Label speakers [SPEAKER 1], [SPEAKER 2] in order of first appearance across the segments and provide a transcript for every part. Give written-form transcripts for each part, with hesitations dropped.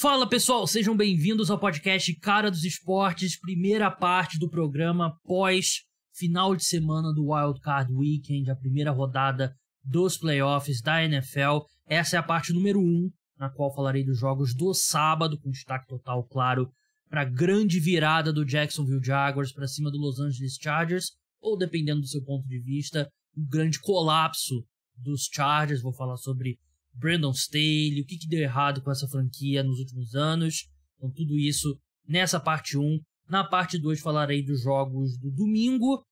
[SPEAKER 1] Fala pessoal, sejam bem-vindos ao podcast Cara dos Esportes, primeira parte do programa pós final de semana do Wild Card Weekend, a primeira rodada dos playoffs da NFL. Essa é a parte número 1, na qual falarei dos jogos do sábado, com destaque total, claro, para a grande virada do Jacksonville Jaguars para cima do Los Angeles Chargers, ou dependendo do seu ponto de vista, um grande colapso dos Chargers. Vou falar sobre Brandon Staley, o que deu errado com essa franquia nos últimos anos. Então tudo isso nessa parte 1. Na parte 2 falarei dos jogos do domingo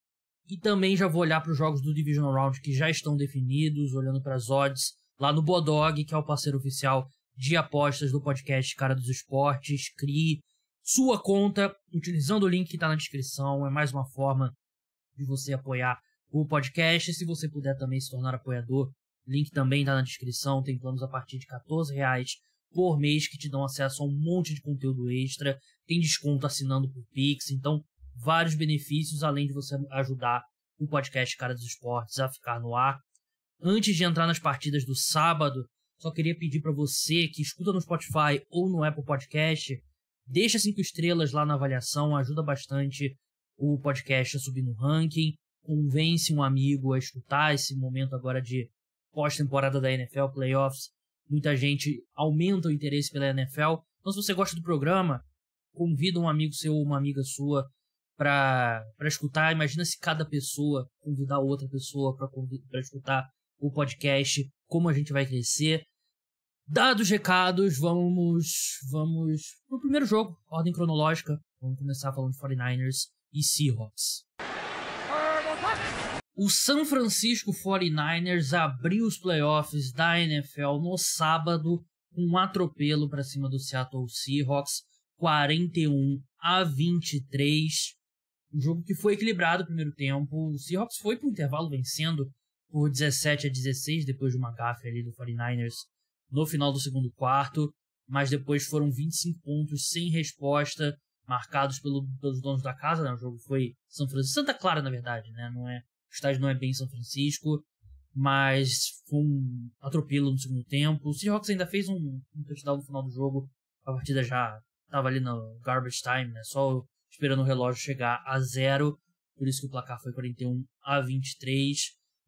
[SPEAKER 1] e também já vou olhar para os jogos do Divisional Round que já estão definidos, olhando para as odds lá no Bodog, que é o parceiro oficial de apostas do podcast Cara dos Esportes. Crie sua conta utilizando o link que está na descrição. É mais uma forma de você apoiar o podcast. Se você puder também se tornar apoiador, link também está na descrição. Tem planos a partir de R$14 por mês que te dão acesso a um monte de conteúdo extra. Tem desconto assinando por Pix. Então, vários benefícios, além de você ajudar o podcast Cara dos Esportes a ficar no ar. Antes de entrar nas partidas do sábado, só queria pedir para você que escuta no Spotify ou no Apple Podcast, deixa 5 estrelas lá na avaliação, ajuda bastante o podcast a subir no ranking. Convence um amigo a escutar esse momento agora de pós-temporada da NFL, playoffs. Muita gente aumenta o interesse pela NFL. Então, se você gosta do programa, convida um amigo seu ou uma amiga sua para escutar. Imagina se cada pessoa convidar outra pessoa para escutar o podcast, como a gente vai crescer. Dados os recados, vamos pro primeiro jogo, ordem cronológica. Vamos começar falando de 49ers e Seahawks. O San Francisco 49ers abriu os playoffs da NFL no sábado com um atropelo para cima do Seattle Seahawks, 41-23. Um jogo que foi equilibrado no primeiro tempo. O Seahawks foi para o intervalo vencendo por 17-16, depois de uma gafe ali do 49ers no final do segundo quarto, mas depois foram 25 pontos sem resposta, marcados pelos donos da casa, né? O jogo foi Santa Clara, na verdade, né? O estádio não é bem São Francisco, mas foi um atropelo no segundo tempo. O Seahawks ainda fez um touchdown no final do jogo, a partida já estava ali no garbage time, né? Só esperando o relógio chegar a 0, por isso que o placar foi 41-23.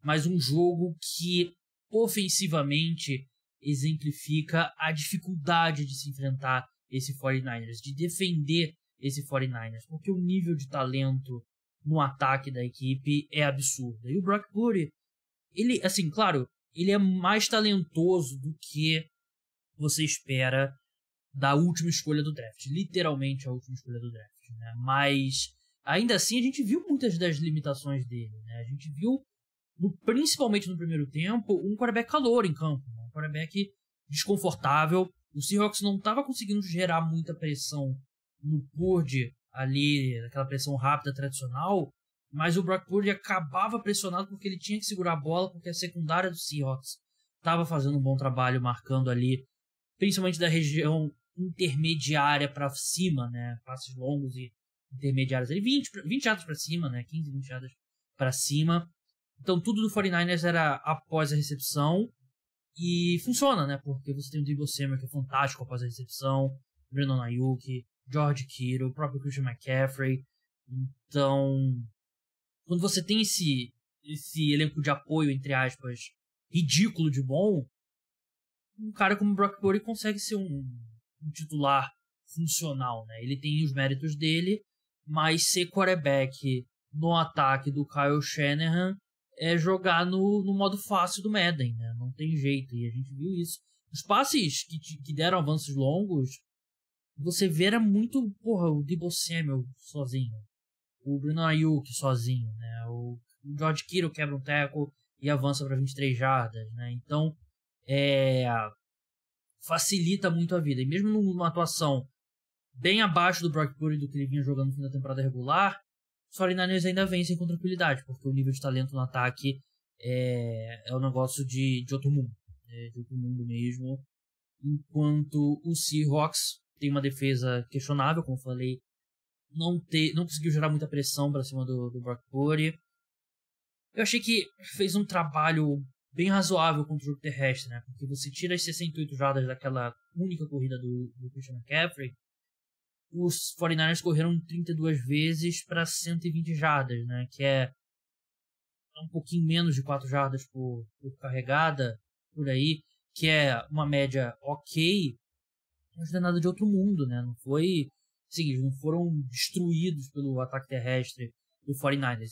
[SPEAKER 1] Mas um jogo que ofensivamente exemplifica a dificuldade de se enfrentar esse 49ers, de defender esse 49ers, porque o nível de talento no ataque da equipe é absurdo. E o Brock Purdy, ele, assim, claro, ele é mais talentoso do que você espera da última escolha do draft, literalmente a última escolha do draft, né? Mas ainda assim a gente viu muitas das limitações dele, né? A gente viu, principalmente no primeiro tempo, um quarterback calouro em campo, né? Um quarterback desconfortável. O Seahawks não estava conseguindo gerar muita pressão no Purdy ali, aquela pressão rápida tradicional, mas o Brock Purdy acabava pressionado porque ele tinha que segurar a bola, porque a secundária do Seahawks estava fazendo um bom trabalho marcando ali, principalmente da região intermediária para cima, né? Passes longos e intermediários ali, 20 jardas para cima, né? 15, 20 jardas para cima. Então tudo do 49ers era após a recepção e funciona, né? Porque você tem o Deebo Samuel, que é fantástico após a recepção, Brandon Ayuk, George Kittle, o próprio Christian McCaffrey. Então, quando você tem esse elenco de apoio, entre aspas, ridículo de bom, um cara como o Brock Purdy consegue ser um titular funcional, né? Ele tem os méritos dele, mas ser quarterback no ataque do Kyle Shanahan é jogar no modo fácil do Madden, né? Não tem jeito, e a gente viu isso. Os passes que deram avanços longos, você vê era muito, o Deebo Samuel sozinho, o Brandon Ayuk sozinho, né? O George Kittle quebra um tackle e avança para 23 jardas, né? Então, facilita muito a vida. E mesmo numa atuação bem abaixo do Brock Purdy do que ele vinha jogando no fim da temporada regular, os 49ers ainda vencem com tranquilidade, porque o nível de talento no ataque é um negócio de outro mundo, de outro mundo mesmo. Enquanto o Seahawks tem uma defesa questionável, como eu falei, não conseguiu gerar muita pressão para cima do Brock Purdy. Eu achei que fez um trabalho bem razoável contra o jogo terrestre, né? Porque você tira as 68 jardas daquela única corrida do Christian McCaffrey, os 49ers correram 32 vezes para 120 jardas, né? Que é um pouquinho menos de 4 jardas por carregada, por aí, que é uma média ok, mas não é nada de outro mundo, né? Não foi... Assim, eles não foram destruídos pelo ataque terrestre do 49ers.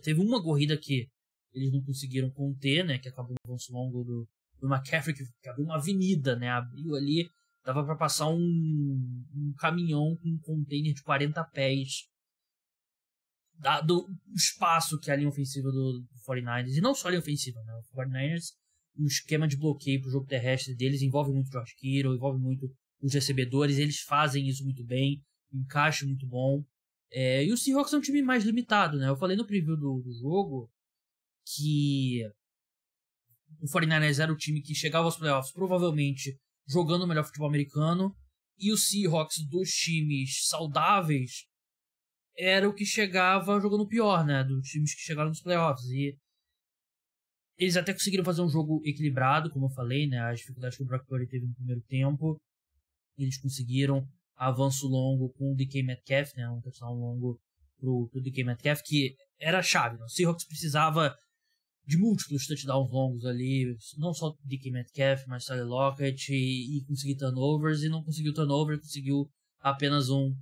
[SPEAKER 1] Teve uma corrida que eles não conseguiram conter, né? Que acabou no avanço longo do McCaffrey, que abriu uma avenida, né? Abriu ali, dava para passar um caminhão com um container de 40 pés, dado o espaço que a linha ofensiva do 49ers, e não só a linha ofensiva, né? O 49ers, o esquema de bloqueio pro jogo terrestre deles envolve muito o George Kittle, envolve muito os recebedores, eles fazem isso muito bem, encaixe muito bom. E o Seahawks é um time mais limitado, né? Eu falei no preview do jogo que o 49ers era o time que chegava aos playoffs provavelmente jogando o melhor futebol americano, e o Seahawks dos times saudáveis era o que chegava jogando pior, né? Dos times que chegaram nos playoffs. E eles até conseguiram fazer um jogo equilibrado, como eu falei, né? As dificuldades que o Brock Purdy teve no primeiro tempo, eles conseguiram avanço longo com o DK Metcalf, né? Um touchdown longo pro DK Metcalf, que era a chave, né? O Seahawks precisava de múltiplos touchdowns longos ali, não só DK Metcalf, mas Tyler Lockett, e conseguir turnovers, e não conseguiu turnover, conseguiu apenas um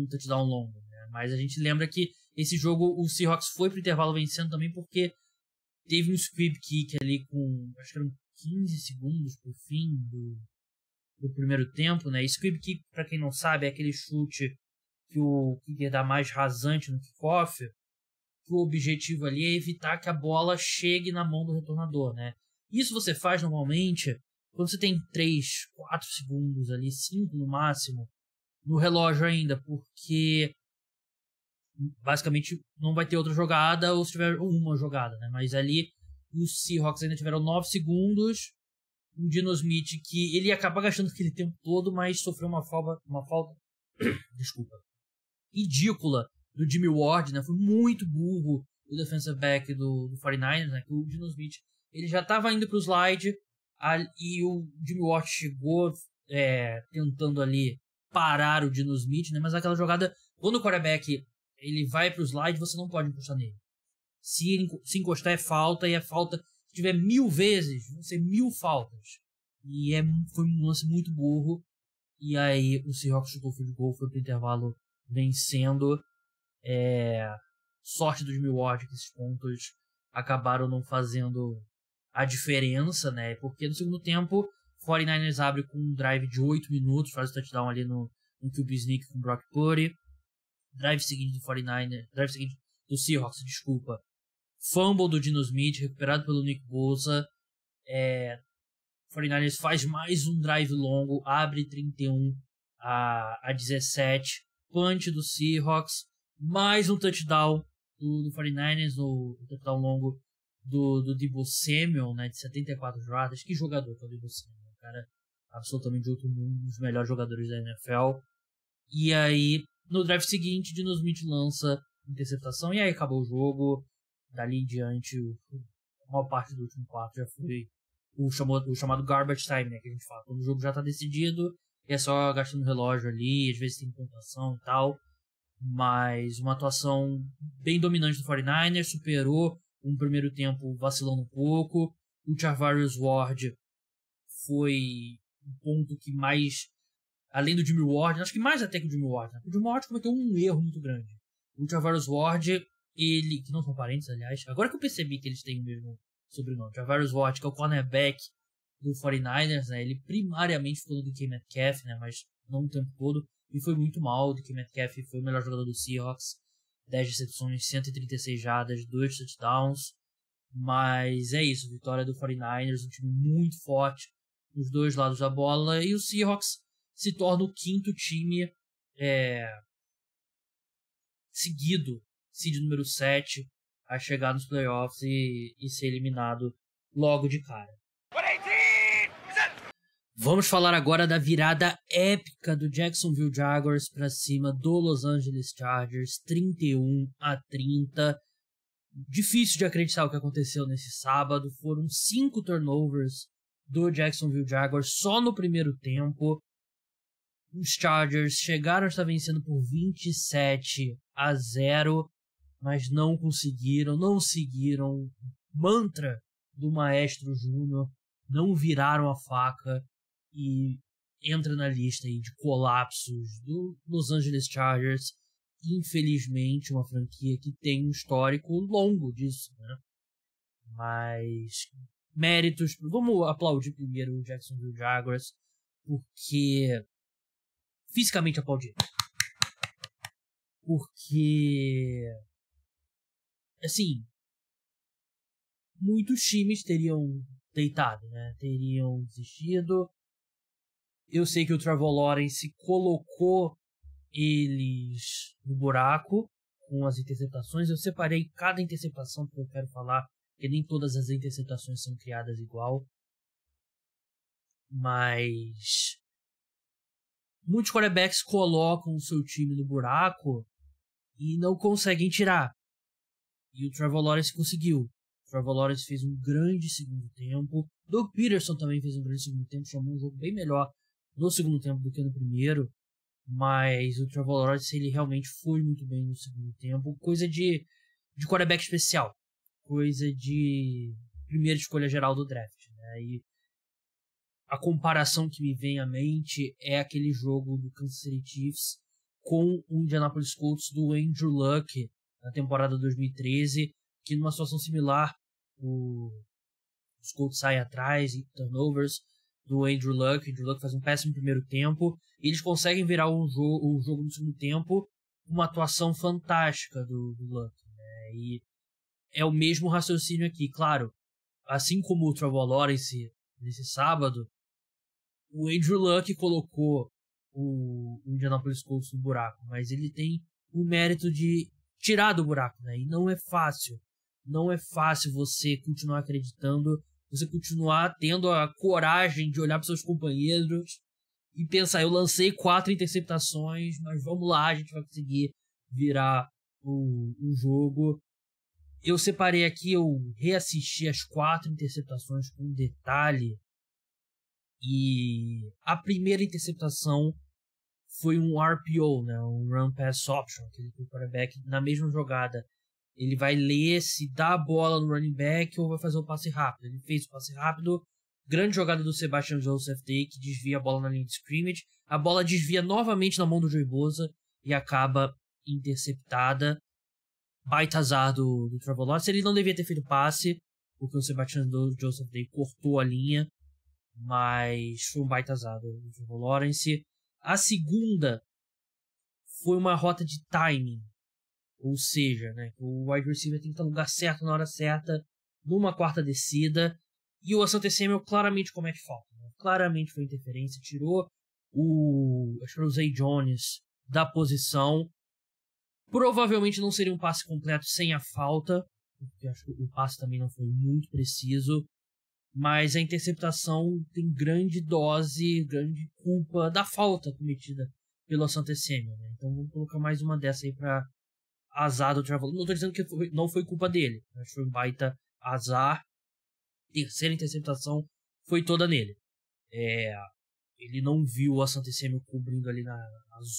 [SPEAKER 1] touchdown longo, né? Mas a gente lembra que esse jogo o Seahawks foi pro intervalo vencendo também porque teve um squib kick ali com, acho que eram 15 segundos pro fim do primeiro tempo, né? Squib kick, pra quem não sabe, é aquele chute que o kicker dá mais rasante no kickoff, que o objetivo ali é evitar que a bola chegue na mão do retornador, né? Isso você faz normalmente quando você tem 3, 4 segundos ali, 5 no máximo, no relógio ainda, porque basicamente não vai ter outra jogada, ou se tiver uma jogada, né? Mas ali os Seahawks ainda tiveram 9 segundos, o Dino Smith, que ele acaba gastando aquele tempo todo, mas sofreu uma falta desculpa, ridícula do Jimmy Ward, né? Foi muito burro o defensive back do 49ers, né? Que o Dino Smith, ele já estava indo pro slide, e o Jimmy Ward chegou tentando ali parar o Dino Smith, né? Mas aquela jogada, quando o quarterback ele vai pro slide, você não pode encostar nele. Se encostar é falta, e a falta, se tiver 1000 vezes, vão ser 1000 faltas. E foi um lance muito burro. E aí o Seahawks chutou o field goal, foi pro intervalo vencendo. Sorte do Jimmy Ward que esses pontos acabaram não fazendo a diferença, né? Porque no segundo tempo, o 49ers abre com um drive de 8 minutos, faz o touchdown ali no QB sneak com o Brock Purdy. Drive seguinte do Seahawks, desculpa. Fumble do Dino Smith, recuperado pelo Nick Bosa. 49ers faz mais um drive longo, abre 31 a 17. Punch do Seahawks, mais um touchdown do 49ers, no touchdown longo do Deebo Samuel, né, de 74 jardas. Que jogador que é o Deebo Samuel, cara, absolutamente de outro mundo, um dos melhores jogadores da NFL. E aí, no drive seguinte, Dino Smith lança interceptação, e aí acabou o jogo. Dali em diante, a maior parte do último quarto já foi o chamado garbage time, né, que a gente fala, quando o jogo já tá decidido, e é só gastando relógio ali, às vezes tem pontuação e tal. Mas uma atuação bem dominante do 49ers, superou um primeiro tempo vacilando um pouco. O Charvarius Ward foi um ponto que mais, além do Jimmy Ward, acho que mais até que o Jimmy Ward, né? O Jimmy Ward cometeu um erro muito grande. O Charvarius Ward, ele, que não são parentes, aliás, agora que eu percebi que eles têm o mesmo sobrenome, Charvarius Ward, que é o cornerback do 49ers, né? Ele primariamente ficou no DK Metcalf, né? Mas não o tempo todo, e foi muito mal. O DK Metcalf foi o melhor jogador do Seahawks, 10 recepções, 136 jardas, 2 touchdowns. Mas é isso, vitória do 49ers, um time muito forte nos dois lados da bola, e o Seahawks se torna o quinto time seguido, seed número 7, a chegar nos playoffs e ser eliminado logo de cara. Vamos falar agora da virada épica do Jacksonville Jaguars para cima do Los Angeles Chargers, 31-30. difícil de acreditar o que aconteceu nesse sábado. Foram 5 turnovers do Jacksonville Jaguars só no primeiro tempo. Os Chargers chegaram a estar vencendo por 27-0, mas não conseguiram, não seguiram o mantra do Maestro Júnior, não viraram a faca e entra na lista aí de colapsos do Los Angeles Chargers. Infelizmente, uma franquia que tem um histórico longo disso, né? Mas méritos, vamos aplaudir primeiro o Jacksonville Jaguars, porque fisicamente aplaudir. Porque assim, muitos times teriam deitado, né? Teriam desistido. Eu sei que o Trevor Lawrence colocou eles no buraco com as interceptações. Eu separei cada interceptação porque eu quero falar, porque nem todas as interceptações são criadas igual. Mas muitos quarterbacks colocam o seu time no buraco e não conseguem tirar. E o Trevor Lawrence conseguiu. O Trevor Lawrence fez um grande segundo tempo. Doug Peterson também fez um grande segundo tempo. Chamou um jogo bem melhor no segundo tempo do que no primeiro. Mas o Trevor Lawrence, ele realmente foi muito bem no segundo tempo. Coisa de quarterback especial. Coisa de primeira escolha geral do draft, né? E a comparação que me vem à mente é aquele jogo do Kansas City Chiefs com o Indianapolis Colts do Andrew Luck na temporada 2013, que numa situação similar os Colts saem atrás e turnovers do Andrew Luck. O Andrew Luck faz um péssimo primeiro tempo e eles conseguem virar o jogo no segundo tempo com uma atuação fantástica do Luck, né? E é o mesmo raciocínio aqui, claro, assim como o Trevor Lawrence nesse sábado, o Andrew Luck colocou o Indianapolis Colts no buraco, mas ele tem o mérito de tirar do buraco, né? E não é fácil. Não é fácil você continuar acreditando, você continuar tendo a coragem de olhar para seus companheiros e pensar, eu lancei 4 interceptações, mas vamos lá, a gente vai conseguir virar o jogo. Eu separei aqui, eu reassisti as 4 interceptações com detalhe. E a primeira interceptação foi um RPO, né? Um Run Pass Option, aquele que o quarterback, na mesma jogada, ele vai ler se dá a bola no running back ou vai fazer o passe rápido. Ele fez o passe rápido, grande jogada do Sebastian Joseph Day, que desvia a bola na linha de scrimmage. A bola desvia novamente na mão do Joey Bosa e acaba interceptada. Baita azar do Trevor Lawrence. Ele não devia ter feito passe, porque o Sebastian Joseph Day cortou a linha. Mas foi um baita azar do Trevor Lawrence. A segunda foi uma rota de timing. Ou seja, né, o wide receiver tem que estar no lugar certo, na hora certa, numa quarta descida. E o Asante Samuel claramente comete falta, né? Claramente foi interferência. Tirou acho que era o Zay Jones da posição. Provavelmente não seria um passe completo sem a falta, porque acho que o passe também não foi muito preciso. Mas a interceptação tem grande dose, grande culpa da falta cometida pelo Asante Samuel, né? Então vamos colocar mais uma dessa aí pra azar do Trevor. Não tô dizendo que não foi culpa dele, mas foi um baita azar. Terceira interceptação foi toda nele. Ele não viu o Asante Samuel cobrindo ali na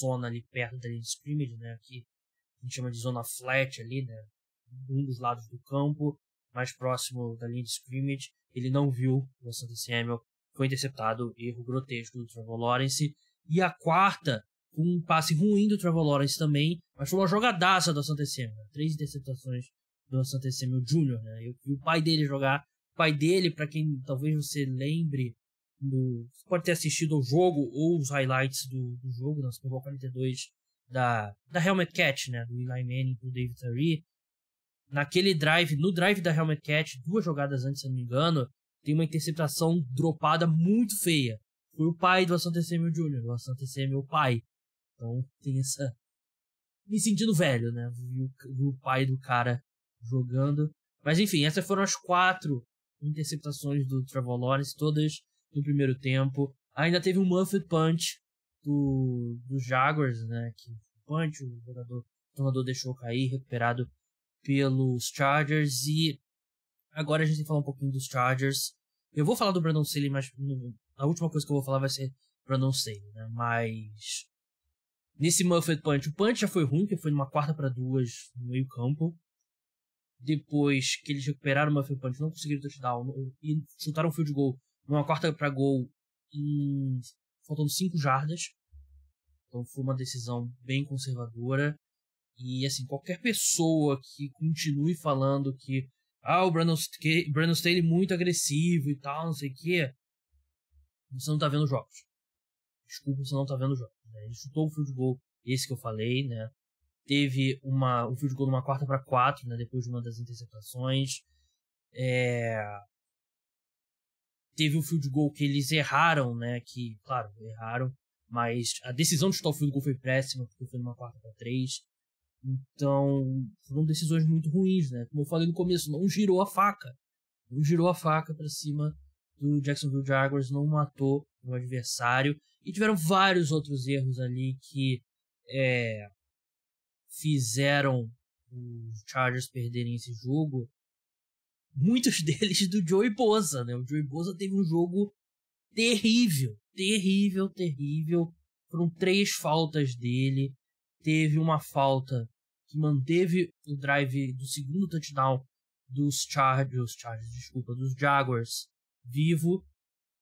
[SPEAKER 1] zona ali perto da linha de scrimmage, né? Que a gente chama de zona flat ali, né? Um dos lados do campo, mais próximo da linha de scrimmage. Ele não viu o Asante Samuel, foi interceptado, erro grotesco do Trevor Lawrence. E a quarta, um passe ruim do Trevor Lawrence também, mas foi uma jogadaça do Asante Samuel. 3 interceptações do Asante Samuel Jr., né? Eu vi o pai dele jogar. O pai dele, para quem talvez você lembre, você pode ter assistido ao jogo ou os highlights do jogo, no Super Bowl 42, da Helmet Catch, né? Do Eli Manning pro David Tyree. Naquele drive, no drive da Helmet Catch, 2 jogadas antes, se eu não me engano, tem uma interceptação dropada muito feia. Foi o pai do Asante Samuel Jr., o Asante Samuel pai. Então tem essa... me sentindo velho, né? Vi o pai do cara jogando. Mas enfim, essas foram as 4 interceptações do Trevor Lawrence, todas no primeiro tempo. Ainda teve um muffed punch dos Jaguars, né? Que o tornador deixou cair, recuperado pelos Chargers. E agora a gente tem que falar um pouquinho dos Chargers. Eu vou falar do Brandon Staley, mas a última coisa que eu vou falar vai ser Brandon Staley, né? Mas nesse muffed punch, o punch já foi ruim, porque foi numa 4ª 2 no meio campo. Depois que eles recuperaram o muffed punch, não conseguiram touchdown e chutaram um field goal numa 4ª para gol faltando 5 jardas. Então foi uma decisão bem conservadora. E assim, qualquer pessoa que continue falando que o Brandon Staley muito agressivo e tal, não sei o que, você não tá vendo jogos. Desculpa, você não tá vendo jogos. Né? Ele chutou o field goal, esse que eu falei, né? Teve um field goal numa 4ª para 4, né? Depois de uma das interceptações. Teve o field goal que eles erraram, né? Que, claro, erraram. Mas a decisão de chutar o field goal foi péssima, porque foi numa 4ª para 3. Então, foram decisões muito ruins, né? Como eu falei no começo, não girou a faca. Não girou a faca pra cima do Jacksonville Jaguars, não matou o adversário. E tiveram vários outros erros ali que fizeram os Chargers perderem esse jogo. Muitos deles do Joey Bosa, né? O Joey Bosa teve um jogo terrível. Foram 3 faltas dele. Teve uma falta que manteve o drive do segundo touchdown dos Jaguars vivo.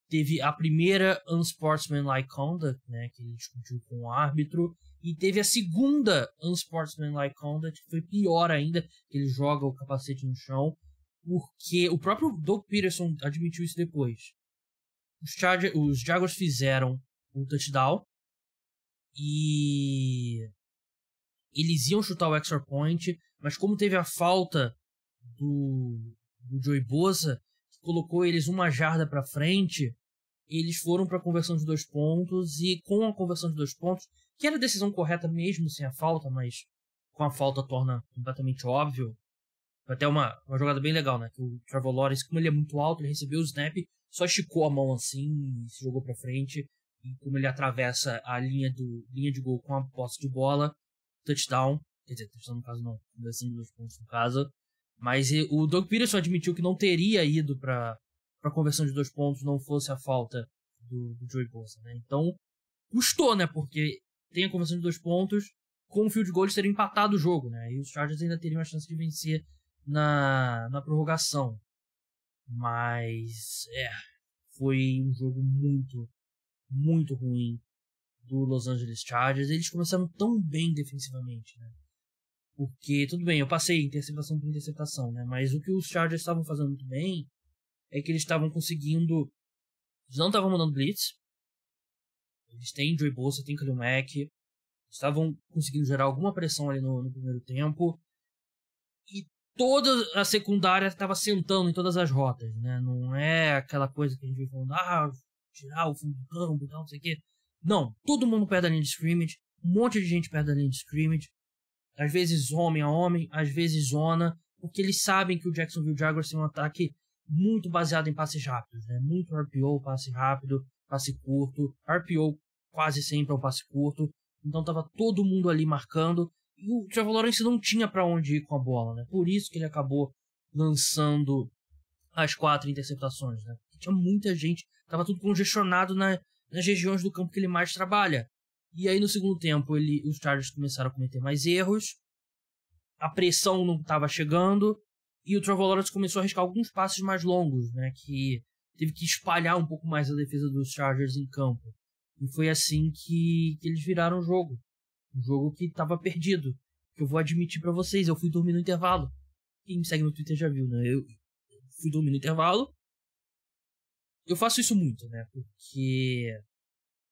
[SPEAKER 1] Teve a primeira unsportsmanlike conduct, né, que ele discutiu com o árbitro. E teve a segunda unsportsmanlike conduct, que foi pior ainda, que ele joga o capacete no chão. Porque o próprio Doug Peterson admitiu isso depois. Os Jaguars fizeram um touchdown. E eles iam chutar o extra point, mas como teve a falta do Joey Bosa, que colocou eles 1 jarda para frente, eles foram para a conversão de 2 pontos, e com a conversão de 2 pontos, que era a decisão correta mesmo sem a falta, mas com a falta torna completamente óbvio. Foi até uma jogada bem legal, né? Que o Trevor Lawrence, como ele é muito alto, ele recebeu o snap, só esticou a mão assim e se jogou para frente. E como ele atravessa a linha de gol com a posse de bola, touchdown. Quer dizer, touchdown no caso não, conversão de 2 pontos no caso. Mas o Doug Peterson admitiu que não teria ido para conversão de 2 pontos não fosse a falta do Joey Bosa, né? Então, custou, né? Porque tem a conversão de 2 pontos, com o field goal eles teriam empatado o jogo, né? E os Chargers ainda teriam a chance de vencer na prorrogação. Mas, foi um jogo muito ruim do Los Angeles Chargers. Eles começaram tão bem defensivamente, né? Porque, tudo bem, eu passei interceptação por interceptação, né? Mas o que os Chargers estavam fazendo muito bem é que eles estavam conseguindo... Eles não estavam mandando blitz. Eles têm Joey Bosa, tem Khalil Mack. Estavam conseguindo gerar alguma pressão ali no primeiro tempo. E toda a secundária estava sentando em todas as rotas, né? Não é aquela coisa que a gente vem falando, tirar o fundo do campo e tal, não sei o quê. Não, todo mundo perto da linha de scrimmage, um monte de gente perto da linha de scrimmage, às vezes homem a homem, às vezes zona, porque eles sabem que o Jacksonville Jaguars tem um ataque muito baseado em passes rápidos, né? Muito RPO, passe rápido, passe curto, RPO quase sempre é um passe curto, então tava todo mundo ali marcando, e o Trevor Lawrence não tinha para onde ir com a bola, né? Por isso que ele acabou lançando as 4 interceptações, né? Porque tinha muita gente, tava tudo congestionado nas regiões do campo que ele mais trabalha. E aí no segundo tempo os Chargers começaram a cometer mais erros, a pressão não estava chegando, e o Trevor Lawrence começou a arriscar alguns passes mais longos, né? Que teve que espalhar um pouco mais a defesa dos Chargers em campo. E foi assim que eles viraram o jogo. Um jogo que estava perdido. Que eu vou admitir para vocês, eu fui dormir no intervalo. Quem me segue no Twitter já viu, né? Eu fui dormir no intervalo. Eu faço isso muito, né? Porque,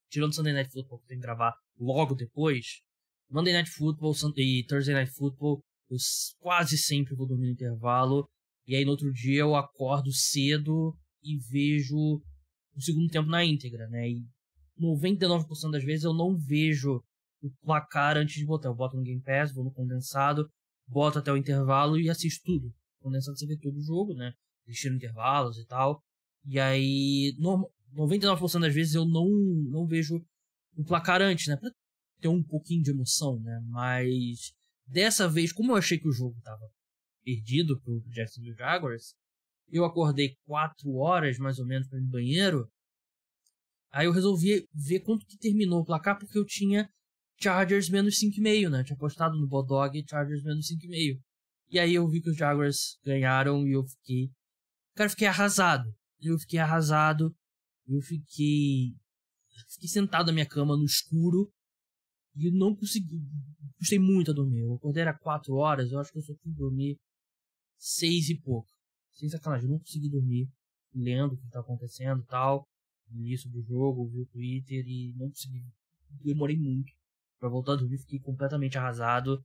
[SPEAKER 1] tirando Sunday Night Football, que eu tenho que gravar logo depois, Monday Night Football e Thursday Night Football, eu quase sempre vou dormir no intervalo. E aí no outro dia eu acordo cedo e vejo o segundo tempo na íntegra, né? E 99% das vezes eu não vejo o placar antes de botar. Eu boto no Game Pass, vou no condensado, boto até o intervalo e assisto tudo. Condensado você vê todo o jogo, né? Eles tiram intervalos e tal. E aí, 99% das vezes eu não vejo o placar antes, né? Pra ter um pouquinho de emoção, né? Mas dessa vez, como eu achei que o jogo tava perdido pro Jacksonville Jaguars, eu acordei 4 horas, mais ou menos, para ir no banheiro. Aí eu resolvi ver quanto que terminou o placar, porque eu tinha Chargers menos 5,5, né? Eu tinha apostado no Bulldog Chargers menos 5,5. E aí eu vi que os Jaguars ganharam e eu fiquei... Cara, eu fiquei arrasado. Eu fiquei sentado na minha cama no escuro e eu não consegui. Custei muito a dormir. Eu acordei era 4 horas, eu acho que eu só fui dormir 6 e pouco. Sem sacanagem, eu não consegui dormir. Lendo o que tá acontecendo e tal. Li sobre o jogo, vi o Twitter e não consegui. Demorei muito pra voltar a dormir, fiquei completamente arrasado.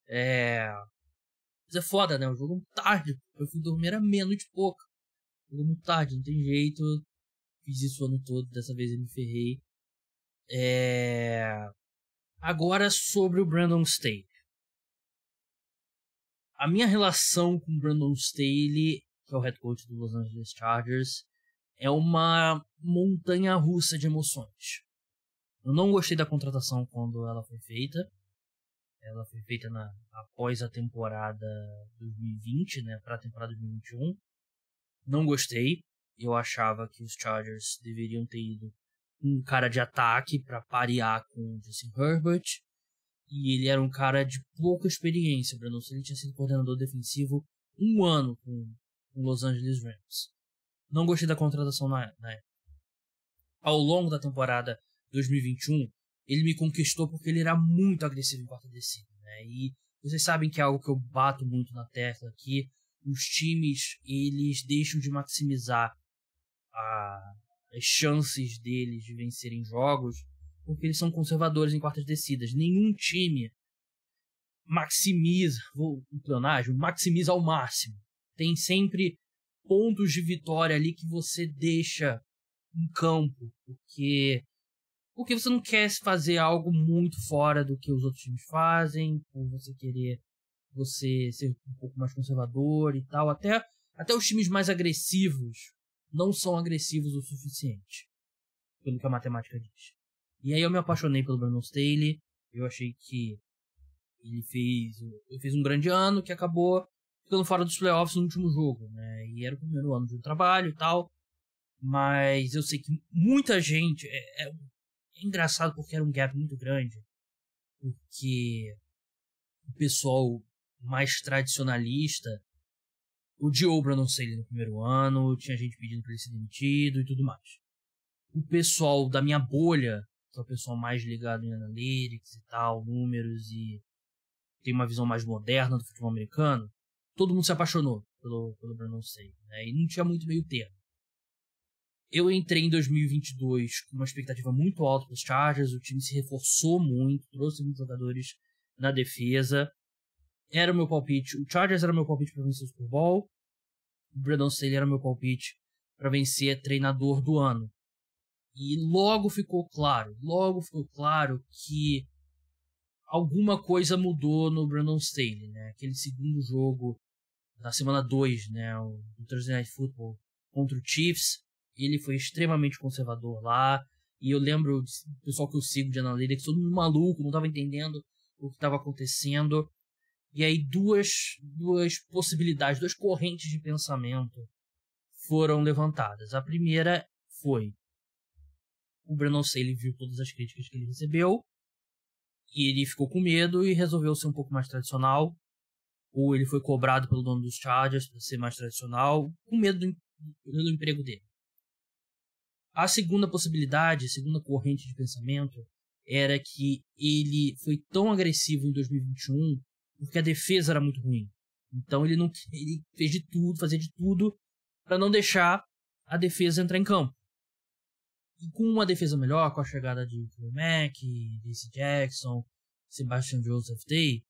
[SPEAKER 1] Mas é foda, né? O jogo é muito tarde. Eu fui dormir era meia-noite e pouco. O jogo é muito tarde, não tem jeito. Fiz isso o ano todo, dessa vez eu me ferrei. Agora sobre o Brandon Staley. A minha relação com o Brandon Staley, que é o head coach do Los Angeles Chargers, é uma montanha-russa de emoções. Eu não gostei da contratação quando ela foi feita. Ela foi feita após a temporada 2020, né, para a temporada 2021. Não gostei. Eu achava que os Chargers deveriam ter ido um cara de ataque para parear com o Justin Herbert. E ele era um cara de pouca experiência. Brandon Staley tinha sido coordenador defensivo 1 ano com o Los Angeles Rams. Não gostei da contratação na época. Ao longo da temporada 2021, ele me conquistou porque ele era muito agressivo em quarta descida, né? E vocês sabem que é algo que eu bato muito na tecla aqui. Os times, eles deixam de maximizar as chances deles de vencerem jogos porque eles são conservadores em quartas descidas. Nenhum time maximiza ao máximo. Tem sempre pontos de vitória ali que você deixa em campo, porque você não quer fazer algo muito fora do que os outros times fazem, por você querer ser um pouco mais conservador e tal. Até os times mais agressivos não são agressivos o suficiente, pelo que a matemática diz. E aí eu me apaixonei pelo Brandon Staley. Eu achei que ele fez um grande ano que acabou ficando fora dos playoffs no último jogo, né? E era o primeiro ano de trabalho e tal. Mas eu sei que muita gente... É engraçado porque era um gap muito grande. Porque o pessoal mais tradicionalista odiou o Brandon Staley no primeiro ano. Tinha gente pedindo pra ele ser demitido e tudo mais. O pessoal da minha bolha, que é o pessoal mais ligado em analytics e tal, números, e tem uma visão mais moderna do futebol americano, todo mundo se apaixonou pelo Brandon Staley, né? E não tinha muito meio termo. Eu entrei em 2022 com uma expectativa muito alta para os Chargers, o time se reforçou muito, trouxe muitos jogadores na defesa. Era o meu palpite, o Chargers era o meu palpite para vencer o Super Bowl, o Brandon Staley era o meu palpite para vencer treinador do ano. E logo ficou claro que alguma coisa mudou no Brandon Staley, né? Aquele segundo jogo da semana 2, né? O Thursday Night Football contra o Chiefs, ele foi extremamente conservador lá. E eu lembro do pessoal que eu sigo de analytics, todo mundo maluco, não estava entendendo o que estava acontecendo. E aí duas possibilidades, 2 correntes de pensamento foram levantadas. A primeira foi: o Brandon Staley viu todas as críticas que ele recebeu e ele ficou com medo e resolveu ser um pouco mais tradicional. Ou ele foi cobrado pelo dono dos Chargers para ser mais tradicional, com medo do emprego dele. A segunda possibilidade, a segunda corrente de pensamento, era que ele foi tão agressivo em 2021 porque a defesa era muito ruim. Então ele fazia de tudo para não deixar a defesa entrar em campo. E com uma defesa melhor, com a chegada de Khalil Mack, D.C. Jackson, Sebastian Joseph Day,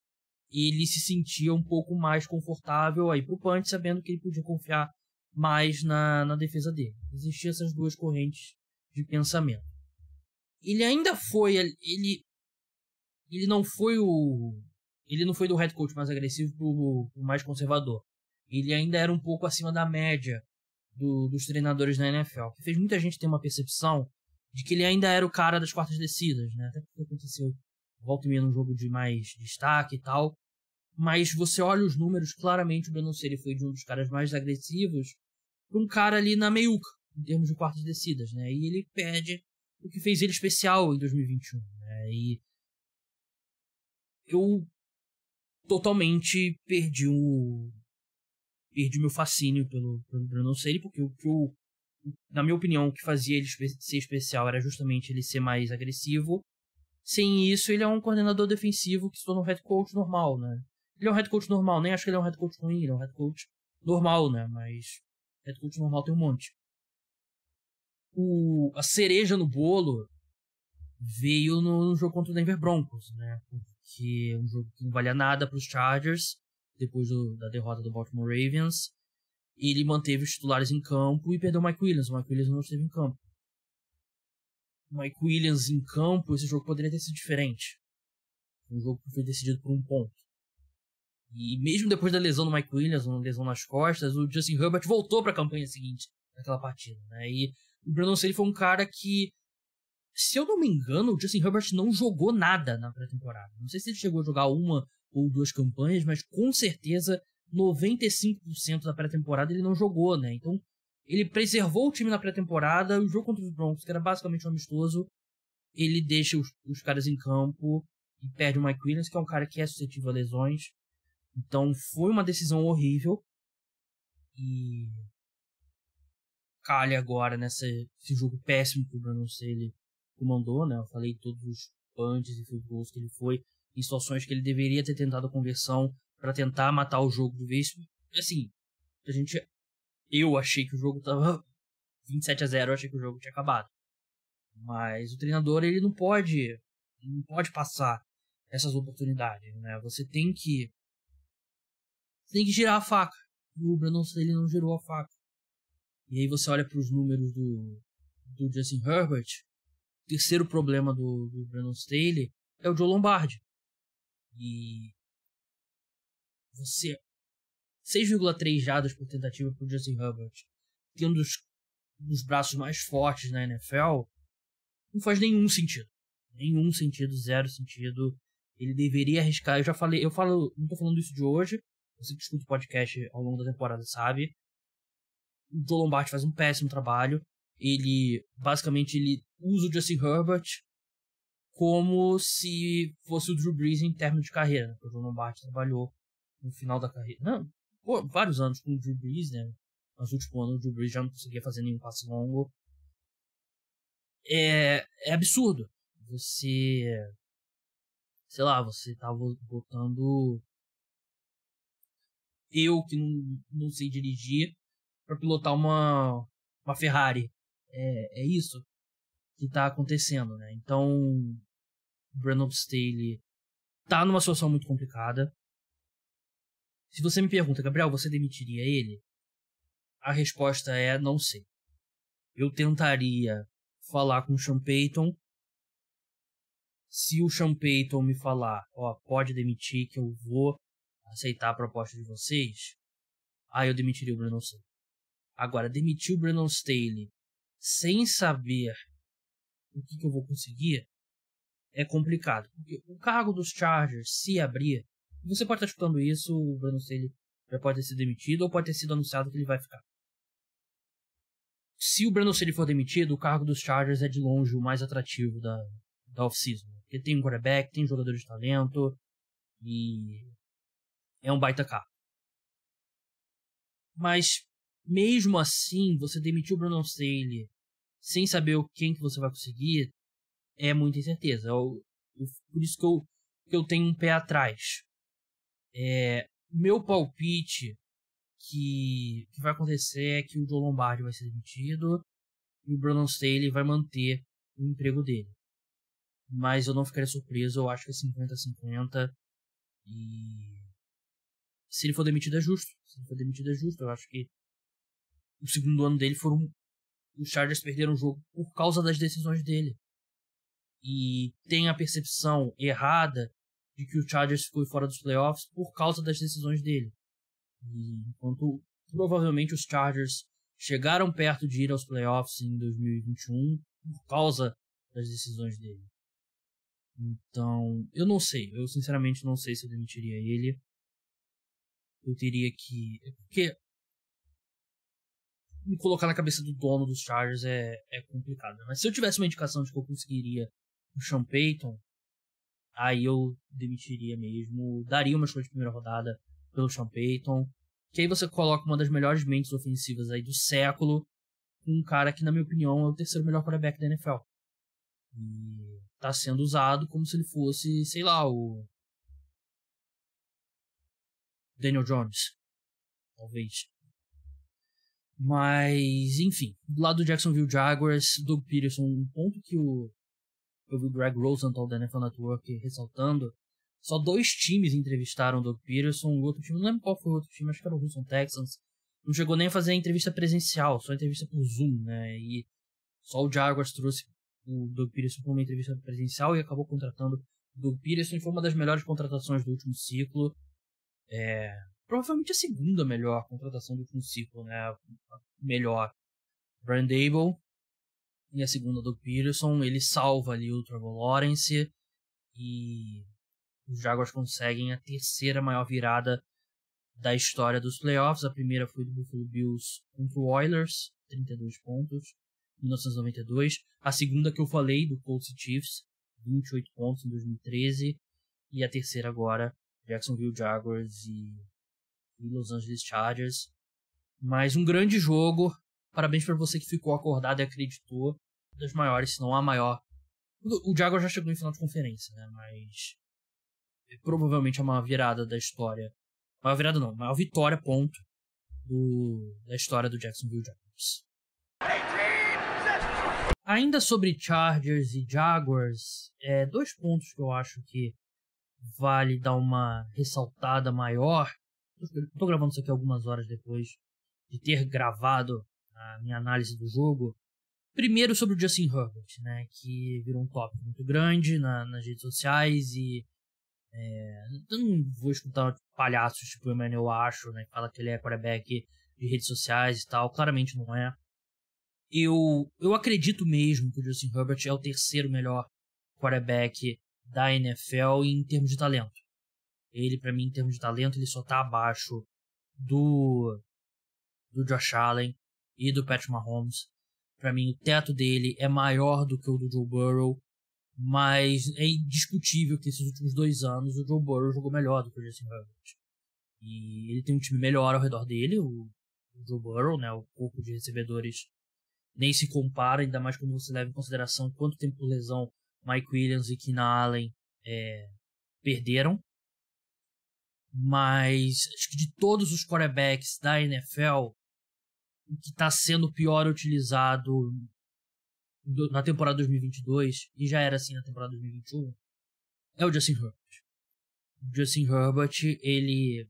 [SPEAKER 1] ele se sentia um pouco mais confortável aí pro punch, sabendo que ele podia confiar mais na defesa dele. Existiam essas 2 correntes de pensamento. Ele ainda foi... Ele não foi do head coach mais agressivo pro mais conservador. Ele ainda era um pouco acima da média dos treinadores na NFL, que fez muita gente ter uma percepção de que ele ainda era o cara das quartas descidas, né? Até porque aconteceu volta e meia num jogo de mais destaque e tal. Mas você olha os números, claramente o Brandon Staley foi de um dos caras mais agressivos para um cara ali na meiuca, em termos de quartas descidas, né? E ele perde o que fez ele especial em 2021, né? E eu totalmente perdi meu fascínio pelo Brandon Staley, porque na minha opinião, o que fazia ele ser especial era justamente ele ser mais agressivo. Sem isso, ele é um coordenador defensivo que se torna um head coach normal, né? Ele é um head coach normal, nem acho que ele é um head coach ruim, ele é um head coach normal, né? Mas head coach normal tem um monte. A cereja no bolo veio no jogo contra o Denver Broncos, né? Porque é um jogo que não valia nada para os Chargers, depois da derrota do Baltimore Ravens. Ele manteve os titulares em campo e perdeu o Mike Williams. O Mike Williams não esteve em campo. O Mike Williams em campo, esse jogo poderia ter sido diferente. Um jogo que foi decidido por um ponto. E mesmo depois da lesão do Mike Williams, uma lesão nas costas, o Justin Herbert voltou para a campanha seguinte naquela partida, né? E o Brandon Staley foi um cara que, se eu não me engano, o Justin Herbert não jogou nada na pré-temporada. Não sei se ele chegou a jogar uma ou duas campanhas, mas com certeza 95% da pré-temporada ele não jogou, né? Então ele preservou o time na pré-temporada. O jogo contra os Broncos, que era basicamente um amistoso, ele deixa os caras em campo e perde o Mike Williams, que é um cara que é suscetível a lesões. Então foi uma decisão horrível. E calha agora nesse jogo péssimo que o Brandon Staley comandou, né? Eu falei todos os punts e field goals que ele foi, em situações que ele deveria ter tentado a conversão para tentar matar o jogo de vez. Assim, eu achei que o jogo tava 27-0, eu achei que o jogo tinha acabado. Mas o treinador, ele não pode passar essas oportunidades, né? Você tem que girar a faca. E o Brandon Staley não girou a faca. E aí você olha para os números do Justin Herbert. O terceiro problema do Brandon Staley é o Joe Lombardi. E você 6,3 jardas por tentativa para o Justin Herbert, que é um dos braços mais fortes na NFL, não faz nenhum sentido. Nenhum sentido, zero sentido. Ele deveria arriscar. Eu já falei, não tô falando isso de hoje. Você que escuta o podcast ao longo da temporada sabe. O Joe Lombardi faz um péssimo trabalho. Ele usa o Justin Herbert como se fosse o Drew Brees em termos de carreira, né? O Joe Lombardi trabalhou no final da carreira. Não, vários anos com o Drew Brees, né? Nos últimos anos o Drew Brees já não conseguia fazer nenhum passe longo. É absurdo. Você tava botando eu que não sei dirigir para pilotar uma Ferrari. É isso que tá acontecendo, né? Então, o Brandon Staley tá numa situação muito complicada. Se você me pergunta, Gabriel, você demitiria ele? A resposta é não sei. Eu tentaria falar com o Sean Payton. Se o Sean Payton me falar, pode demitir que eu vou aceitar a proposta de vocês, aí eu demitiria o Brandon Staley. Agora, demitir o Brandon Staley sem saber o que eu vou conseguir é complicado. Porque o cargo dos Chargers, se abrir, você pode estar escutando isso, o Brandon Staley já pode ter sido demitido ou pode ter sido anunciado que ele vai ficar. Se o Brandon Staley for demitido, o cargo dos Chargers é de longe o mais atrativo da off-season. Porque tem um quarterback, tem jogadores de talento e é um baita cargo. Mas mesmo assim, você demitir o Brandon Staley sem saber quem que você vai conseguir é muita incerteza. Por isso que eu tenho um pé atrás. Meu palpite que vai acontecer é que o Joe Lombardi vai ser demitido e o Brandon Staley vai manter o emprego dele. Mas eu não ficaria surpreso, eu acho que é 50-50 e se ele for demitido é justo. Eu acho que o segundo ano dele os Chargers perderam o jogo por causa das decisões dele. E tem a percepção errada de que o Chargers ficou fora dos playoffs por causa das decisões dele. E enquanto provavelmente os Chargers chegaram perto de ir aos playoffs em 2021 por causa das decisões dele. Então, eu não sei. Eu sinceramente não sei se eu demitiria ele. eu teria que... Porque me colocar na cabeça do dono dos Chargers é complicado. Mas se eu tivesse uma indicação de que eu conseguiria o Sean Payton, aí eu demitiria mesmo. Daria uma escolha de primeira rodada pelo Sean Payton. Que aí você coloca uma das melhores mentes ofensivas aí do século com um cara que, na minha opinião, é o terceiro melhor quarterback da NFL. E tá sendo usado como se ele fosse, sei lá, o Daniel Jones. Talvez. Mas, enfim. Do lado do Jacksonville Jaguars, Doug Peterson, um ponto que eu vi o Greg Rosenthal da NFL Network ressaltando, só 2 times entrevistaram o Doug Peterson, o outro time, não lembro qual foi o outro time, acho que era o Houston Texans, não chegou nem a fazer a entrevista presencial, só a entrevista por Zoom, né, e só o Jaguars trouxe o Doug Peterson para uma entrevista presencial e acabou contratando o Doug Peterson, e foi uma das melhores contratações do último ciclo, provavelmente a segunda melhor contratação do último ciclo, né, a melhor, Brian Daboll, e a segunda do Peterson. Ele salva ali o Trevor Lawrence e os Jaguars conseguem a terceira maior virada da história dos playoffs. A primeira foi do Buffalo Bills contra o Oilers, 32 pontos, 1992. A segunda que eu falei, do Colts e Chiefs, 28 pontos em 2013. E a terceira agora, Jacksonville Jaguars e Los Angeles Chargers. Mais um grande jogo. Parabéns para você que ficou acordado e acreditou. Das maiores, se não a maior. O Jaguars já chegou em final de conferência, né? Mas provavelmente é uma virada da história. Maior virada não, maior vitória, ponto, da história do Jacksonville Jaguars. Ainda sobre Chargers e Jaguars, 2 pontos que eu acho que vale dar uma ressaltada maior. Estou gravando isso aqui algumas horas depois de ter gravado a minha análise do jogo. Primeiro sobre o Justin Herbert, né, que virou um tópico muito grande nas redes sociais e eu não vou escutar palhaços tipo o Emmanuel Acho, né, que fala que ele é quarterback de redes sociais e tal, claramente não é. Eu acredito mesmo que o Justin Herbert é o terceiro melhor quarterback da NFL em termos de talento. Ele, pra mim, em termos de talento, ele só tá abaixo do Josh Allen e do Patrick Mahomes. Pra mim, o teto dele é maior do que o do Joe Burrow, mas é indiscutível que esses últimos 2 anos o Joe Burrow jogou melhor do que o Justin Herbert. E ele tem um time melhor ao redor dele, o Joe Burrow, né, o corpo de recebedores nem se compara, ainda mais quando você leva em consideração quanto tempo por lesão Mike Williams e Keenan Allen perderam. Mas acho que de todos os quarterbacks da NFL, o que está sendo pior utilizado na temporada 2022, e já era assim na temporada 2021, é o Justin Herbert. O Justin Herbert, ele,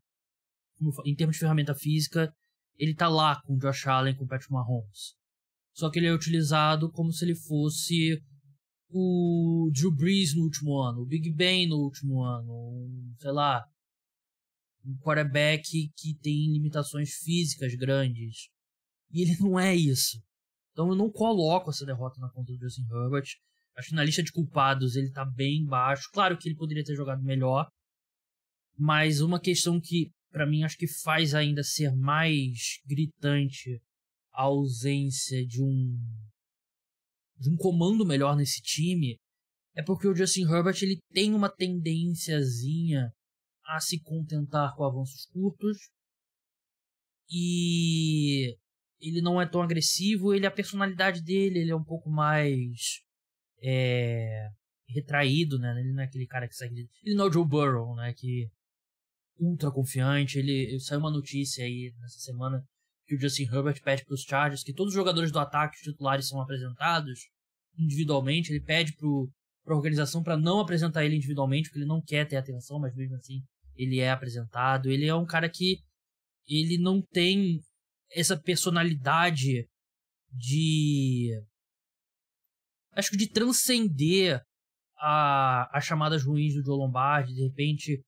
[SPEAKER 1] em termos de ferramenta física, ele tá lá com o Josh Allen, com o Patrick Mahomes. Só que ele é utilizado como se ele fosse o Drew Brees no último ano, o Big Ben no último ano, sei lá, um quarterback que tem limitações físicas grandes. E ele não é isso. Então eu não coloco essa derrota na conta do Justin Herbert. Acho que na lista de culpados ele tá bem baixo. Claro que ele poderia ter jogado melhor. Mas uma questão que, pra mim, acho que faz ainda ser mais gritante a ausência de um comando melhor nesse time é porque o Justin Herbert ele tem uma tendênciazinha a se contentar com avanços curtos e ele não é tão agressivo, a personalidade dele ele é um pouco mais retraído, né? Ele não é aquele cara que sai, ele não é o Joe Burrow, né? Que ultra confiante. Saiu uma notícia aí nessa semana que o Justin Herbert pede para os Chargers que todos os jogadores do ataque, os titulares, são apresentados individualmente. Ele pede para a organização para não apresentar ele individualmente, porque ele não quer ter atenção, mas mesmo assim ele é apresentado. Ele é um cara que ele não tem essa personalidade acho que de transcender as chamadas ruins do Joe Lombardi, de repente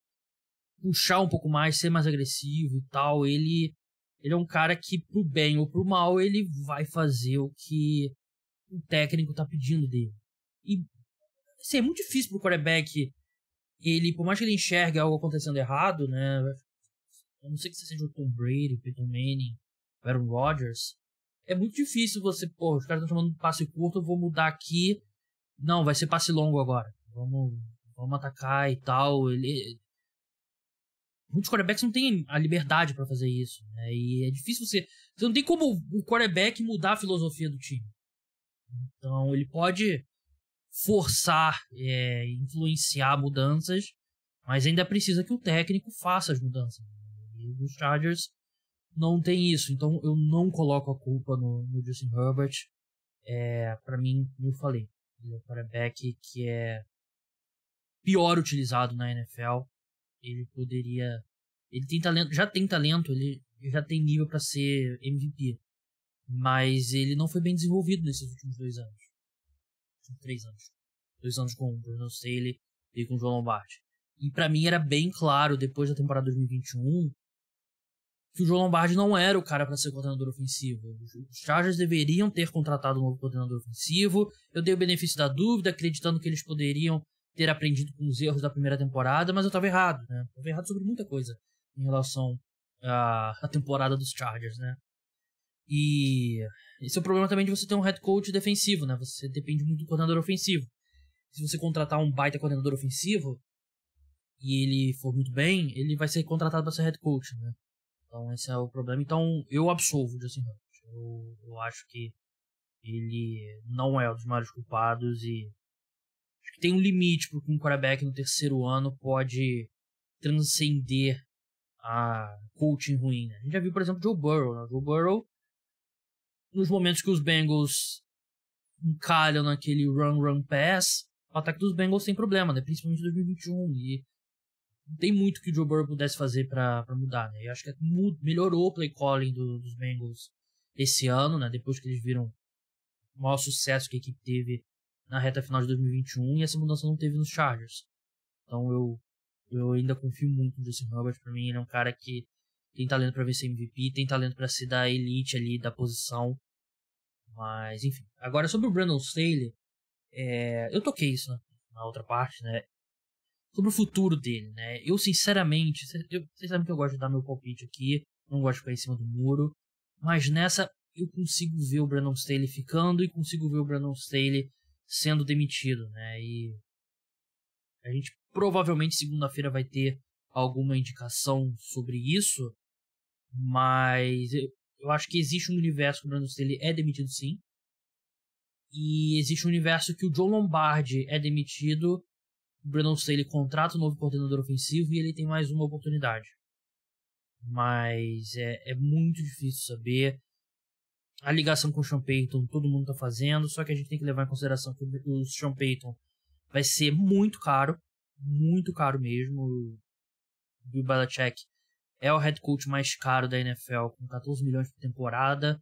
[SPEAKER 1] puxar um pouco mais, ser mais agressivo e tal. Ele é um cara que, pro bem ou pro mal, ele vai fazer o que o técnico tá pedindo dele. E assim, é muito difícil pro quarterback, por mais que ele enxergue algo acontecendo errado, né? a não ser que você seja o Tom Brady, o Peyton Manning, o Aaron Rodgers, é muito difícil você, os caras estão chamando de passe curto, eu vou mudar aqui, não, vai ser passe longo agora, vamos atacar e tal. Muitos quarterbacks não têm a liberdade para fazer isso, né? E é difícil você não tem como o quarterback mudar a filosofia do time. Então ele pode forçar, influenciar mudanças, mas ainda precisa que o técnico faça as mudanças. E os Chargers não tem isso, então eu não coloco a culpa no Justin Herbert. Para mim, como eu falei, ele é um quarterback que é pior utilizado na NFL. Ele poderia... Ele tem talento, ele já tem nível para ser MVP. Mas ele não foi bem desenvolvido nesses últimos 2 anos. 3 anos. 2 anos com o Brandon Staley e com o Joe Lombardi. E para mim era bem claro, depois da temporada 2021, que o Joe Lombardi não era o cara para ser coordenador ofensivo. Os Chargers deveriam ter contratado um novo coordenador ofensivo. Eu dei o benefício da dúvida, acreditando que eles poderiam ter aprendido com os erros da primeira temporada, mas eu estava errado, né? Estava errado sobre muita coisa em relação à temporada dos Chargers, né? E esse é o problema também de você ter um head coach defensivo, né? Você depende muito do coordenador ofensivo. Se você contratar um baita coordenador ofensivo e ele for muito bem, ele vai ser contratado para ser head coach, né? Então esse é o problema. Então eu absolvo o Justin Herbert. Eu acho que ele não é um dos maiores culpados e acho que tem um limite para que um quarterback no 3º ano pode transcender a coaching ruim, né? A gente já viu, por exemplo, Joe Burrow, né? Joe Burrow, nos momentos que os Bengals encalham naquele run, pass, o ataque dos Bengals tem problema, né? Principalmente em 2021. E não tem muito que o Joe Burrow pudesse fazer pra mudar, né? Eu acho que melhorou o play calling dos Bengals esse ano, né? Depois que eles viram o maior sucesso que a equipe teve na reta final de 2021, e essa mudança não teve nos Chargers. Então eu ainda confio muito no Justin Herbert. Pra mim ele é um cara que tem talento pra vencer MVP, tem talento pra ser da elite ali da posição. Mas enfim, agora sobre o Brandon Staley, eu toquei isso na outra parte, né? Sobre o futuro dele, né? Eu sinceramente, vocês sabem que eu gosto de dar meu palpite aqui, não gosto de ficar em cima do muro, mas nessa eu consigo ver o Brandon Staley ficando e consigo ver o Brandon Staley sendo demitido, né? E a gente provavelmente segunda-feira vai ter alguma indicação sobre isso, mas eu acho que existe um universo que o Brandon Staley é demitido sim, e existe um universo que o Joe Lombardi é demitido, o Brandon Staley contrata um novo coordenador ofensivo e ele tem mais uma oportunidade. Mas é muito difícil saber. A ligação com o Sean Payton todo mundo está fazendo, só que a gente tem que levar em consideração que o Sean Payton vai ser muito caro mesmo. O Bill Belichick é o head coach mais caro da NFL, com 14 milhões por temporada.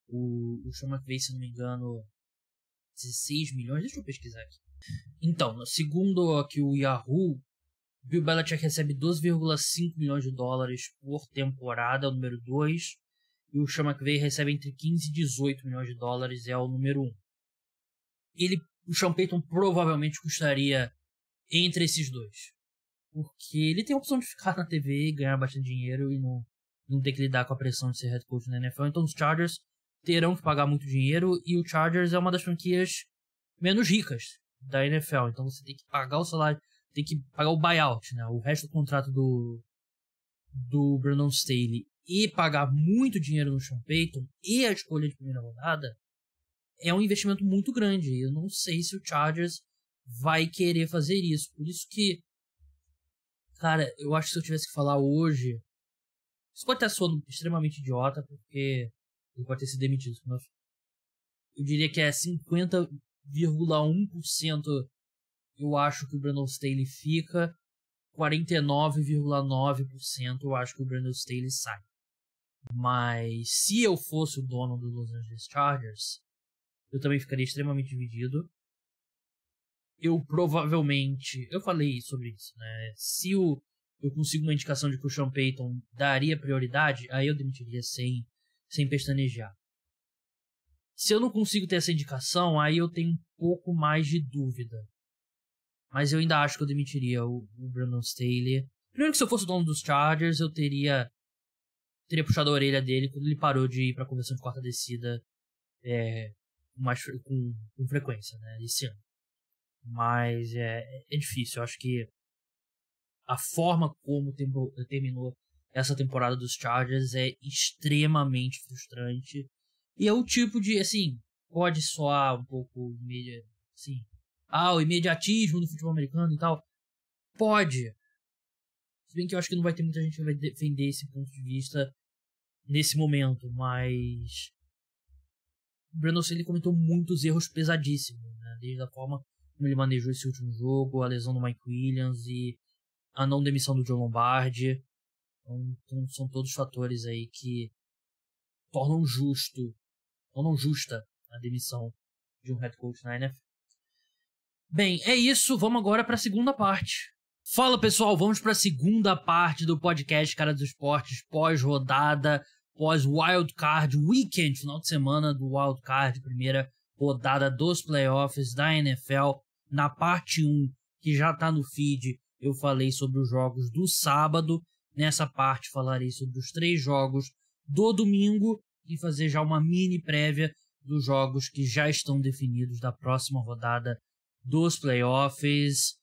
[SPEAKER 1] O Sean McVay, se não me engano, 16 milhões, deixa eu pesquisar aqui. Então, segundo aqui o Yahoo, Bill Belichick recebe 12,5 milhões de dólares por temporada, é o número 2, e o Sean McVay recebe entre 15 e 18 milhões de dólares, é o número 1. O Sean Payton provavelmente custaria entre esses dois, porque ele tem a opção de ficar na TV e ganhar bastante dinheiro e não ter que lidar com a pressão de ser head coach na NFL. Então os Chargers terão que pagar muito dinheiro, e o Chargers é uma das franquias menos ricas da NFL, então você tem que pagar o salário, tem que pagar o buyout, né? O resto do contrato do Brandon Staley, e pagar muito dinheiro no Sean Payton e a escolha de primeira rodada é um investimento muito grande. Eu não sei se o Chargers vai querer fazer isso. Por isso que, cara, eu acho que se eu tivesse que falar hoje, isso pode estar soando extremamente idiota, porque ele pode ter sido demitido, mas eu diria que é 50,1% eu acho que o Brandon Staley fica, 49,9% eu acho que o Brandon Staley sai. Mas se eu fosse o dono do Los Angeles Chargers, eu também ficaria extremamente dividido. Eu provavelmente, eu falei sobre isso, né? Se eu consigo uma indicação de que o Sean Payton daria prioridade, aí eu demitiria sem pestanejar. Se eu não consigo ter essa indicação, aí eu tenho um pouco mais de dúvida. Mas eu ainda acho que eu demitiria o Brandon Staley. Primeiro que se eu fosse o dono dos Chargers, eu teria teria puxado a orelha dele quando ele parou de ir pra conversão de quarta descida com frequência, né, esse ano. Mas é difícil, eu acho que a forma como terminou essa temporada dos Chargers é extremamente frustrante. E é o tipo de, assim, pode soar um pouco assim, o imediatismo do futebol americano e tal. Pode. Se bem que eu acho que não vai ter muita gente que vai defender esse ponto de vista nesse momento, mas o Brandon Staley cometeu muitos erros pesadíssimos, né? Desde a forma como ele manejou esse último jogo, a lesão do Mike Williams e a não demissão do Joe Lombardi. Então são todos fatores aí que tornam justa a demissão de um head coach na NFL. Bem, é isso. Vamos agora para a segunda parte. Fala, pessoal, vamos para a segunda parte do podcast Cara dos Esportes, pós-rodada, pós-Wild Card Weekend, final de semana do Wild Card, primeira rodada dos playoffs da NFL. Na parte 1, que já está no feed, eu falei sobre os jogos do sábado. Nessa parte falarei sobre os 3 jogos do domingo e fazer já uma mini prévia dos jogos que já estão definidos da próxima rodada dos playoffs.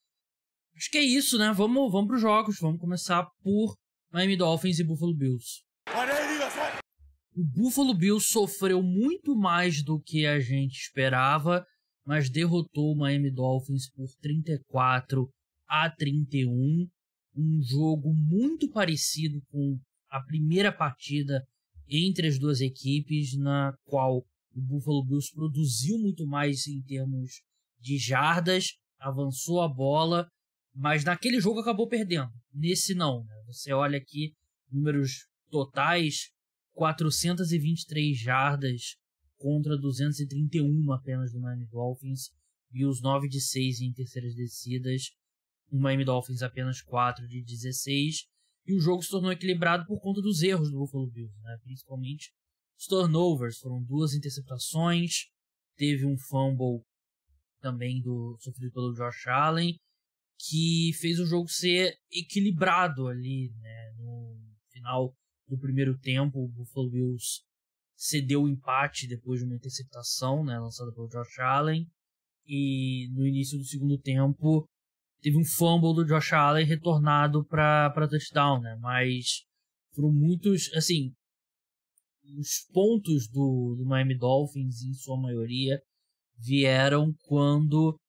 [SPEAKER 1] Acho que é isso, né? Vamos para os jogos. Vamos começar por Miami Dolphins e Buffalo Bills. O Buffalo Bills sofreu muito mais do que a gente esperava, mas derrotou o Miami Dolphins por 34-31. Um jogo muito parecido com a primeira partida entre as duas equipes, na qual o Buffalo Bills produziu muito mais em termos de jardas, avançou a bola, mas naquele jogo acabou perdendo. Nesse não, né? Você olha aqui, números totais, 423 jardas contra 231 apenas do Miami Dolphins, e os 9 de 6 em terceiras descidas, o Miami Dolphins apenas 4 de 16, e o jogo se tornou equilibrado por conta dos erros do Buffalo Bills, né? Principalmente os turnovers, foram 2 interceptações, teve um fumble também sofrido pelo Josh Allen, que fez o jogo ser equilibrado ali, né? No final do primeiro tempo, o Buffalo Bills cedeu o empate depois de uma interceptação, né, lançada pelo Josh Allen, e no início do segundo tempo teve um fumble do Josh Allen retornado para touchdown, né? Mas foram muitos, assim, os pontos do Miami Dolphins, em sua maioria, vieram quando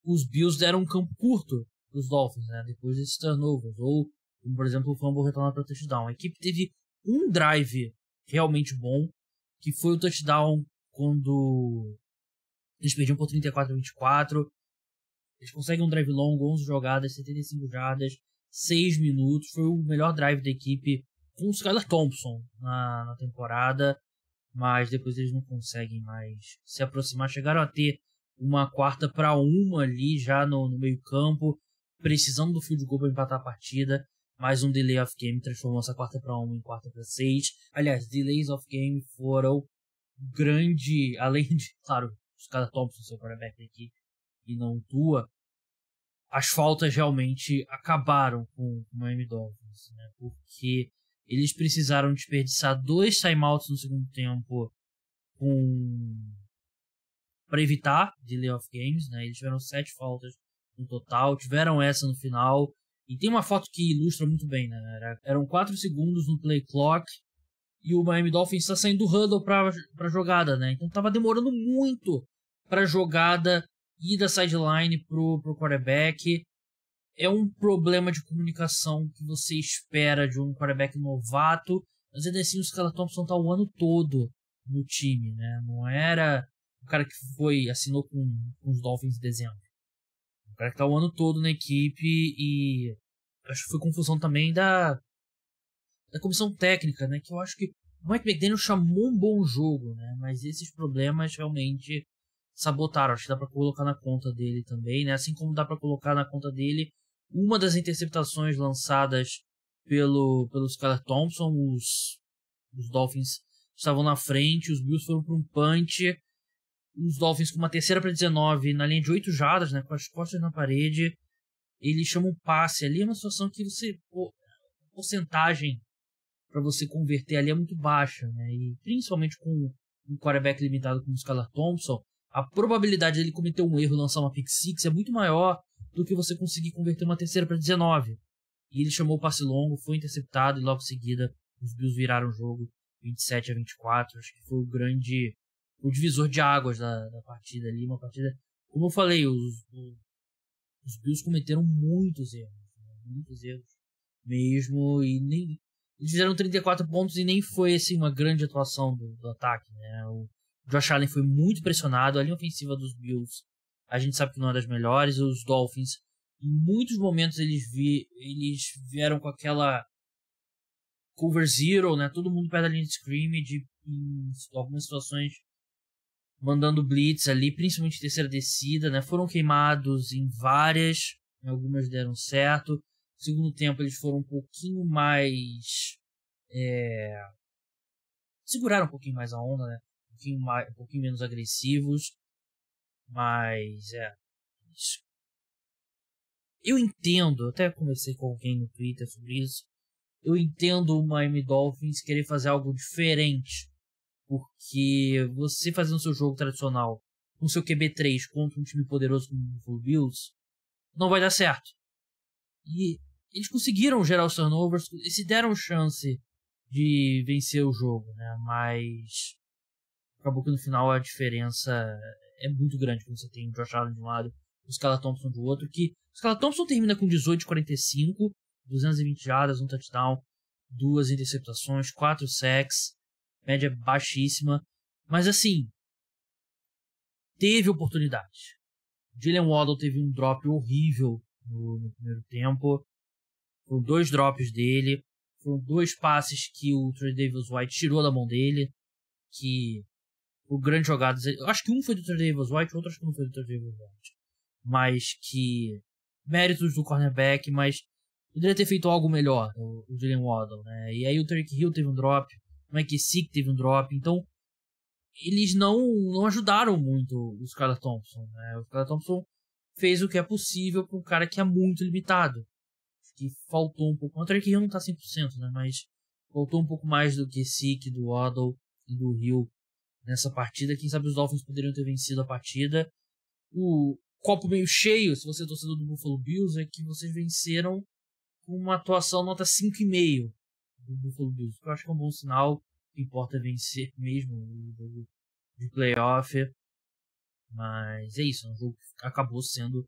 [SPEAKER 1] os Bills deram um campo curto para os Dolphins, né? Depois desses turnovers, ou, como, por exemplo, o fumble retornado para touchdown. A equipe teve um drive realmente bom, que foi o touchdown quando eles perdiam por 34-24. Eles conseguem um drive longo, 11 jogadas, 75 jardas, 6 minutos. Foi o melhor drive da equipe com o Skylar Thompson na temporada, mas depois eles não conseguem mais se aproximar. Chegaram a ter uma 4ª-1 ali já no meio campo, precisando do field goal para empatar a partida, mas um delay of game transformou essa 4ª-1 em 4ª-6. Aliás, delays of game foram grande, além de, claro, o Skylar Thompson, seu quarterback da equipe, e não Tua, as faltas realmente acabaram com o Miami Dolphins, né? Porque eles precisaram desperdiçar 2 timeouts no segundo tempo para evitar delay of games, né? Eles tiveram 7 faltas no total, tiveram essa no final, e tem uma foto que ilustra muito bem, né? Eram 4 segundos no play clock e o Miami Dolphins está saindo do huddle para jogada, né? Então estava demorando muito para a jogada ir da sideline pro quarterback. É um problema de comunicação que você espera de um quarterback novato, mas ainda assim o Skylar Thompson tá o ano todo no time, né? Não era o cara que assinou com os Dolphins em dezembro. O cara que tá o ano todo na equipe, e acho que foi confusão também da comissão técnica, né? Que eu acho que o Mike McDaniel chamou um bom jogo, né? Mas esses problemas realmente sabotaram. Acho que dá pra colocar na conta dele também, né? Assim como dá pra colocar na conta dele uma das interceptações lançadas pelo Skylar Thompson. Os Dolphins estavam na frente, os Bills foram para um punch, os Dolphins com uma 3ª para 19 na linha de 8 jardas, né, com as costas na parede, eles chamam um passe ali. É uma situação que você, porcentagem para você converter ali é muito baixa, né? E principalmente com um quarterback limitado como o Skylar Thompson, a probabilidade dele cometer um erro e lançar uma pick six é muito maior do que você conseguir converter uma terceira para 19. E ele chamou o passe longo, foi interceptado e logo em seguida os Bills viraram o jogo 27-24. Acho que foi o divisor de águas da partida ali. Uma partida, como eu falei, os Bills cometeram muitos erros mesmo, e nem eles fizeram 34 pontos e nem foi assim uma grande atuação do ataque, né? O Josh Allen foi muito pressionado, a linha ofensiva dos Bills a gente sabe que não é das melhores. Os Dolphins, em muitos momentos eles vieram com aquela cover zero, né? Todo mundo perto da linha de scrimmage, em algumas situações mandando blitz ali, principalmente em terceira descida, né? Foram queimados em várias, algumas deram certo. No segundo tempo eles foram um pouquinho mais seguraram um pouquinho mais a onda, né? Um pouquinho menos agressivos, mas eu entendo, eu até conversei com alguém no Twitter sobre isso, eu entendo o Miami Dolphins querer fazer algo diferente, porque você fazendo seu jogo tradicional com seu QB3 contra um time poderoso como o Buffalo Bills, não vai dar certo. E eles conseguiram gerar os turnovers e se deram chance de vencer o jogo, né? Mas acabou que no final a diferença é muito grande quando você tem o Josh Allen de um lado e o Skylar Thompson do outro, que o Skylar Thompson termina com 18-45, 220 jardas, um touchdown, 2 interceptações, 4 sacks, média baixíssima, mas assim, teve oportunidade. Jalen Waddle teve um drop horrível no primeiro tempo, foram 2 drops dele, foram 2 passes que o Trey Davis White tirou da mão dele, que o grande jogadas, eu acho que um foi do Trey Davis White, outro acho que não foi do Trey Davis White, mas que méritos do cornerback, mas poderia ter feito algo melhor, o Jalen Waddle, né? E aí o Tyreek Hill teve um drop, o McKissick teve um drop, então eles não ajudaram muito o Skylar Thompson, né? O Skylar Thompson fez o que é possível para um cara que é muito limitado, que faltou um pouco, o Tyreek Hill não tá 100%, né? Mas faltou um pouco mais do que Sick, do Waddle e do Hill nessa partida. Quem sabe os Dolphins poderiam ter vencido a partida. O copo meio cheio, se você é torcedor do Buffalo Bills, é que vocês venceram com uma atuação nota 5,5 do Buffalo Bills, que eu acho que é um bom sinal. O que importa é vencer mesmo o jogo de playoff. Mas é isso, é um jogo que acabou sendo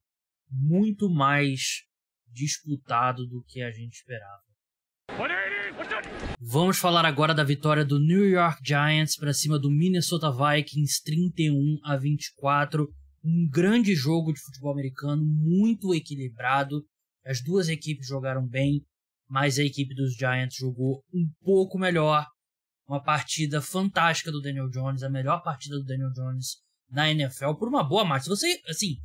[SPEAKER 1] muito mais disputado do que a gente esperava. Vamos falar agora da vitória do New York Giants para cima do Minnesota Vikings, 31-24. Um grande jogo de futebol americano, muito equilibrado. As duas equipes jogaram bem, mas a equipe dos Giants jogou um pouco melhor. Uma partida fantástica do Daniel Jones, a melhor partida do Daniel Jones na NFL, por uma boa margem. Você, assim,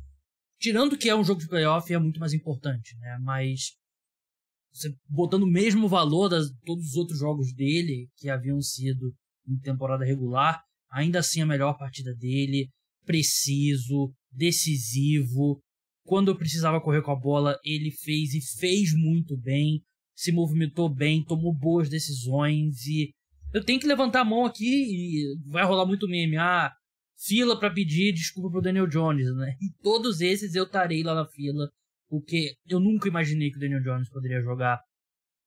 [SPEAKER 1] tirando que é um jogo de playoff, é muito mais importante, né? Mas você botando o mesmo valor de todos os outros jogos dele, que haviam sido em temporada regular, ainda assim a melhor partida dele, preciso, decisivo. Quando eu precisava correr com a bola, ele fez e fez muito bem, se movimentou bem, tomou boas decisões. E eu tenho que levantar a mão aqui e vai rolar muito meme. Fila para pedir desculpa pro Daniel Jones, né? E todos esses eu estarei lá na fila, porque eu nunca imaginei que o Daniel Jones poderia jogar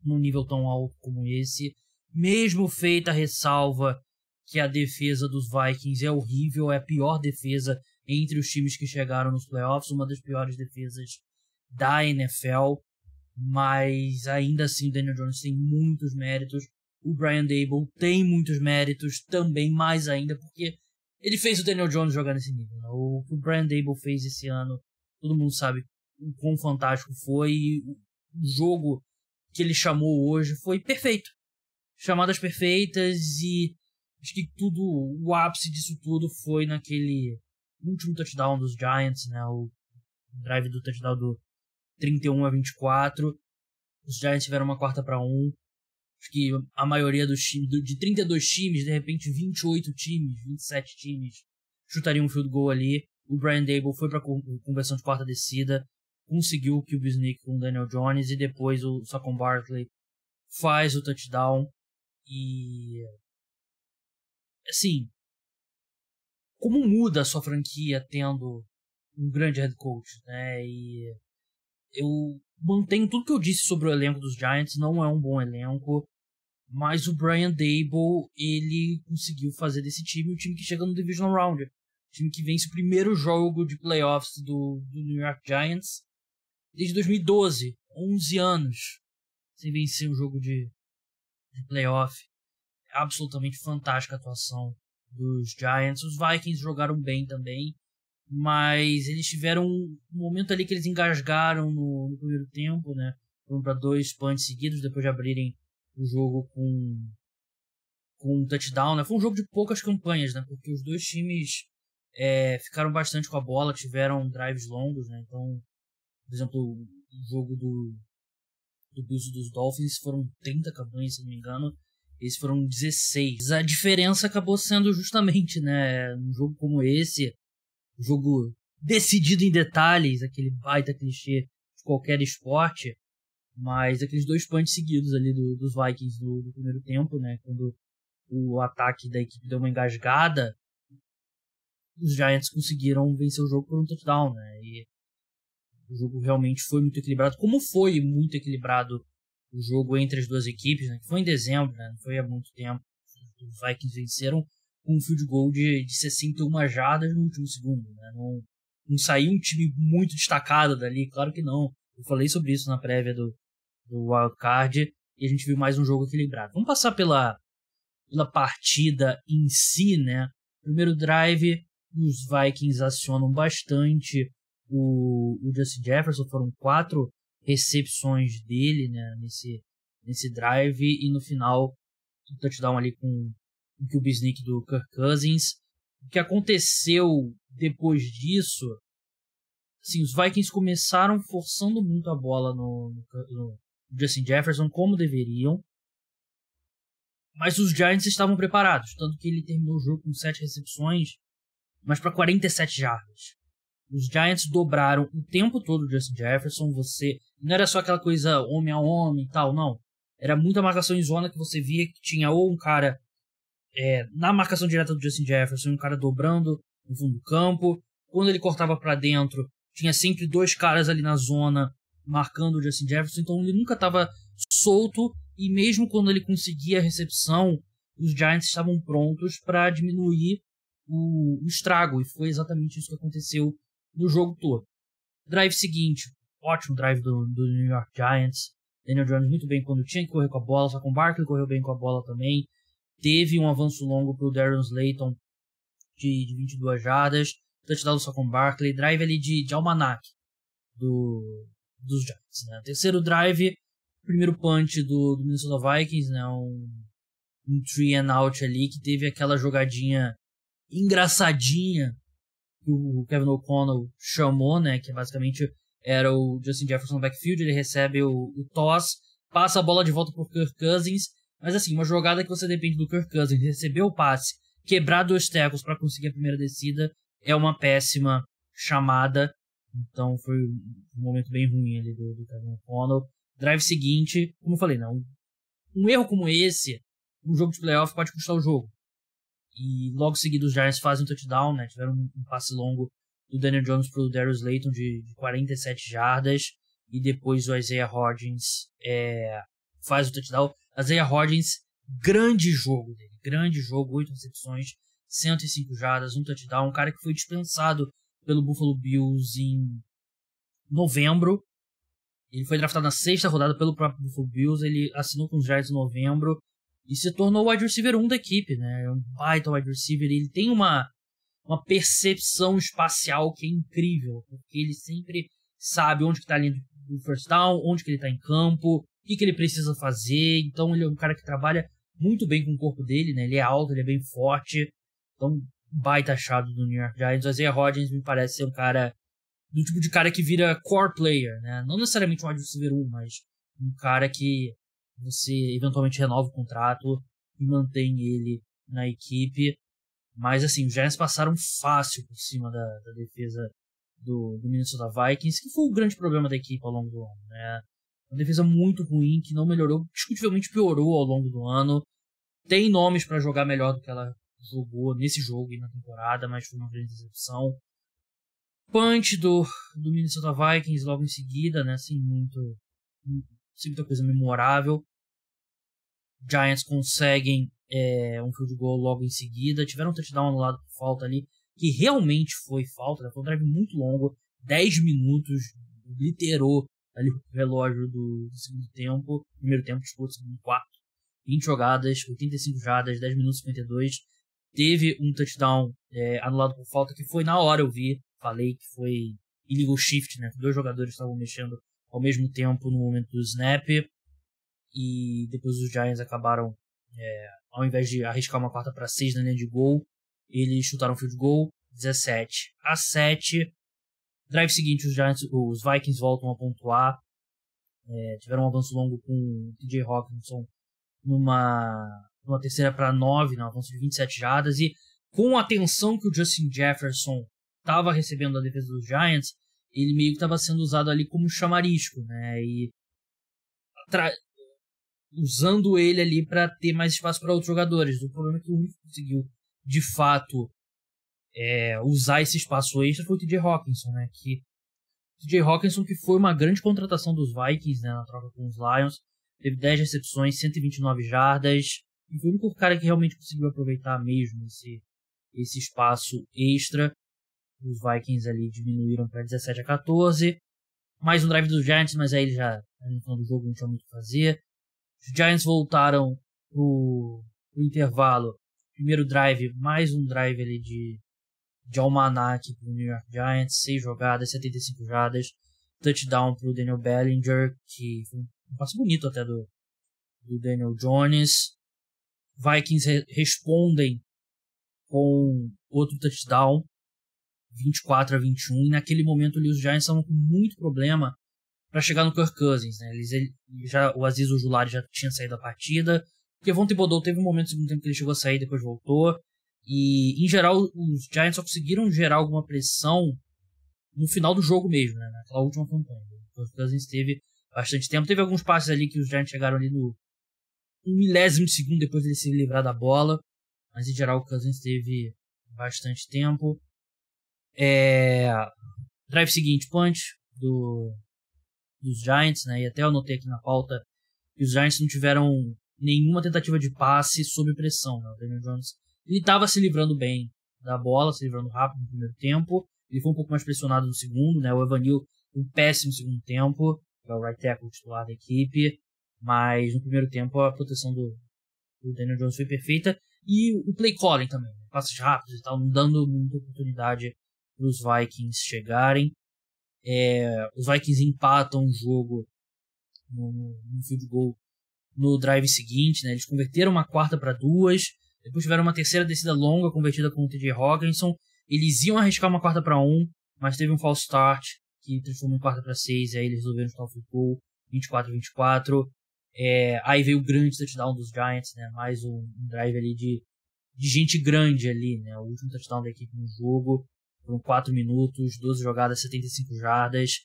[SPEAKER 1] num nível tão alto como esse. Mesmo feita a ressalva que a defesa dos Vikings é horrível, é a pior defesa entre os times que chegaram nos playoffs, uma das piores defesas da NFL, mas ainda assim o Daniel Jones tem muitos méritos. O Brian Daboll tem muitos méritos também, mais ainda, porque ele fez o Daniel Jones jogar nesse nível, né? O que o Brian Daboll fez esse ano, todo mundo sabe o quão fantástico foi, e o jogo que ele chamou hoje foi perfeito. Chamadas perfeitas, e acho que o ápice disso tudo foi naquele último touchdown dos Giants, né? O drive do touchdown do 31-24. Os Giants tiveram uma 4-1. Acho que a maioria dos times, de 32 times, de repente 28 times, 27 times chutariam um field goal ali. O Brian Daboll foi para conversão de quarta descida, conseguiu o QB sneak com o Daniel Jones, e depois o Saquon Barkley faz o touchdown. E, assim, como muda a sua franquia tendo um grande head coach, né? E eu mantenho tudo que eu disse sobre o elenco dos Giants, não é um bom elenco, mas o Brian Daboll, ele conseguiu fazer desse time um time que chega no Divisional Round, um time que vence o primeiro jogo de playoffs do New York Giants desde 2012, 11 anos sem vencer um jogo de playoff. É absolutamente fantástica a atuação dos Giants. Os Vikings jogaram bem também, mas eles tiveram um momento ali que eles engasgaram no primeiro tempo, né? Foram para 2 punts seguidos depois de abrirem o jogo com um touchdown, né? Foi um jogo de poucas campanhas, né? Porque os dois times ficaram bastante com a bola, tiveram drives longos, né? Então, por exemplo, o jogo do Bills e dos Dolphins foram 30 campanhas, se não me engano. Esses foram 16. A diferença acabou sendo justamente, né? Um jogo como esse, um jogo decidido em detalhes, aquele baita clichê de qualquer esporte, mas aqueles 2 punts seguidos ali dos Vikings do primeiro tempo, né? Quando o ataque da equipe deu uma engasgada, os Giants conseguiram vencer o jogo por um touchdown, né? E o jogo realmente foi muito equilibrado, como foi muito equilibrado o jogo entre as duas equipes, né? Que foi em dezembro, né? Não foi há muito tempo. Os Vikings venceram com um field goal de 61 jardas no último segundo, né? Não saiu um time muito destacado dali, claro que não. Eu falei sobre isso na prévia do Wild Card e a gente viu mais um jogo equilibrado. Vamos passar pela partida em si, né? Primeiro drive, os Vikings acionam bastante o Justin Jefferson, foram 4 recepções dele, né, nesse drive, e no final um touchdown ali com o QB sneak do Kirk Cousins. O que aconteceu depois disso, assim, os Vikings começaram forçando muito a bola no Justin Jefferson, como deveriam, mas os Giants estavam preparados, tanto que ele terminou o jogo com 7 recepções, mas para 47 jardas. Os Giants dobraram o tempo todo o Justin Jefferson. Não era só aquela coisa homem a homem e tal, não. Era muita marcação em zona que você via que tinha ou um cara na marcação direta do Justin Jefferson, um cara dobrando no fundo do campo. Quando ele cortava para dentro, tinha sempre 2 caras ali na zona marcando o Justin Jefferson. Então ele nunca estava solto, e mesmo quando ele conseguia a recepção, os Giants estavam prontos para diminuir o estrago, e foi exatamente isso que aconteceu no jogo todo. Drive seguinte, ótimo drive do New York Giants. Daniel Jones muito bem quando tinha que correr com a bola, só com o Barkley correu bem com a bola também. Teve um avanço longo para o Darius Slayton de 22 jardas, touchdown só com o Barkley, drive ali de almanac dos Giants, né? Terceiro drive, primeiro punch do Minnesota Vikings, né? Um 3 and out ali, que teve aquela jogadinha engraçadinha que o Kevin O'Connell chamou, né, que basicamente era o Justin Jefferson no backfield. Ele recebe o toss, passa a bola de volta pro Kirk Cousins, mas assim, uma jogada que você depende do Kirk Cousins receber o passe, quebrar 2 tackles para conseguir a primeira descida, é uma péssima chamada. Então foi um momento bem ruim ali do Kevin O'Connell. Drive seguinte, como eu falei, não, um erro como esse, um jogo de playoff pode custar o jogo. E logo seguido os Giants fazem um touchdown, né? Tiveram um passe longo do Daniel Jones pro Darius Slayton de 47 jardas. E depois o Isaiah Hodgins faz o touchdown. Isaiah Hodgins, grande jogo dele. Grande jogo, 8 recepções, 105 jardas, um touchdown. Um cara que foi dispensado pelo Buffalo Bills em novembro. Ele foi draftado na 6ª rodada pelo próprio Buffalo Bills. Ele assinou com os Giants em novembro e se tornou o wide receiver 1 da equipe, né? É um baita wide receiver. Ele tem uma percepção espacial que é incrível, porque ele sempre sabe onde que tá a linha do first down, onde que ele tá em campo, o que ele precisa fazer. Então ele é um cara que trabalha muito bem com o corpo dele, né? Ele é alto, ele é bem forte. Então, baita achado do New York Giants. O Isaiah Hodgins me parece ser um cara, do tipo de cara que vira core player, né? Não necessariamente um wide receiver 1, mas um cara que você eventualmente renova o contrato e mantém ele na equipe. Mas assim, os Giants passaram fácil por cima da defesa do Minnesota Vikings, que foi o grande problema da equipe ao longo do ano, né? Uma defesa muito ruim, que não melhorou, discutivelmente piorou ao longo do ano. tem nomes para jogar melhor do que ela jogou nesse jogo e na temporada, mas foi uma grande decepção. Punch do Minnesota Vikings logo em seguida, né? Sem muita coisa memorável. Giants conseguem um field goal logo em seguida. Tiveram um touchdown anulado por falta ali, que realmente foi falta, né? Foi um drive muito longo, 10 minutos, literou ali o relógio do segundo tempo, primeiro tempo, desculpa, segundo quarto. 20 jogadas, 85 jardas, 10 minutos e 52. Teve um touchdown anulado por falta, que foi na hora, eu vi, falei que foi illegal shift, né? Dois jogadores estavam mexendo ao mesmo tempo no momento do snap. E depois os Giants acabaram, ao invés de arriscar uma 4-6 na linha de gol, eles chutaram field goal, 17-7. Drive seguinte, os Vikings voltam a pontuar. Tiveram um avanço longo com o TJ Hawkinson numa terceira para 9, um avanço de 27 jardas. E com a atenção que o Justin Jefferson estava recebendo da defesa dos Giants, ele meio que estava sendo usado ali como chamarisco, né? E usando ele ali para ter mais espaço para outros jogadores. O problema é que o único que conseguiu, de fato, usar esse espaço extra foi o TJ Hawkinson, né? O TJ Hawkinson, que foi uma grande contratação dos Vikings, né, na troca com os Lions, teve 10 recepções, 129 jardas, e foi o único cara que realmente conseguiu aproveitar mesmo esse espaço extra. Os Vikings ali diminuíram para 17-14. Mais um drive dos Giants, mas aí já no final do jogo não tinha muito o que fazer. Os Giants voltaram pro intervalo. Primeiro drive, mais um drive ali de almanac pro New York Giants. 6 jogadas, 75 jardas. Touchdown pro Daniel Bellinger, que foi um passe bonito até do Daniel Jones. Vikings respondem com outro touchdown, 24-21. E naquele momento ali, os Giants estavam com muito problema para chegar no Kirk Cousins, né? O Azeez Ojulari já tinha saído da partida. O Kevon Thibodeau teve um momento no segundo tempo que ele chegou a sair, depois voltou. E, em geral, os Giants só conseguiram gerar alguma pressão no final do jogo mesmo, né? Naquela última campanha. O Kirk Cousins teve bastante tempo. Teve alguns passes ali que os Giants chegaram ali no 1 milésimo de segundo depois de ele se livrar da bola. Mas, em geral, o Cousins teve bastante tempo. Drive seguinte, punch dos Giants, né? E até eu anotei aqui na pauta que os Giants não tiveram nenhuma tentativa de passe sob pressão, né? O Daniel Jones, ele estava se livrando bem da bola, se livrando rápido no primeiro tempo. Ele foi um pouco mais pressionado no segundo, né? O Evan Neal, um péssimo segundo tempo, que é o right tackle titular da equipe, mas no primeiro tempo a proteção do Daniel Jones foi perfeita, e o play calling também, né? Passes rápidos e tal, não dando muita oportunidade para os Vikings chegarem. Os Vikings empatam o jogo no field goal no drive seguinte, né? Eles converteram uma 4-2, depois tiveram uma terceira descida longa convertida com o TJ Hawkinson. Eles iam arriscar uma 4-1, mas teve um false start que transformou em 4-6, e aí eles resolveram chutar o field goal, 24-24. Aí veio o grande touchdown dos Giants, né? Mais um drive ali de gente grande ali, né? O último touchdown da equipe no jogo. Foram 4 minutos, 12 jogadas, 75 jardas.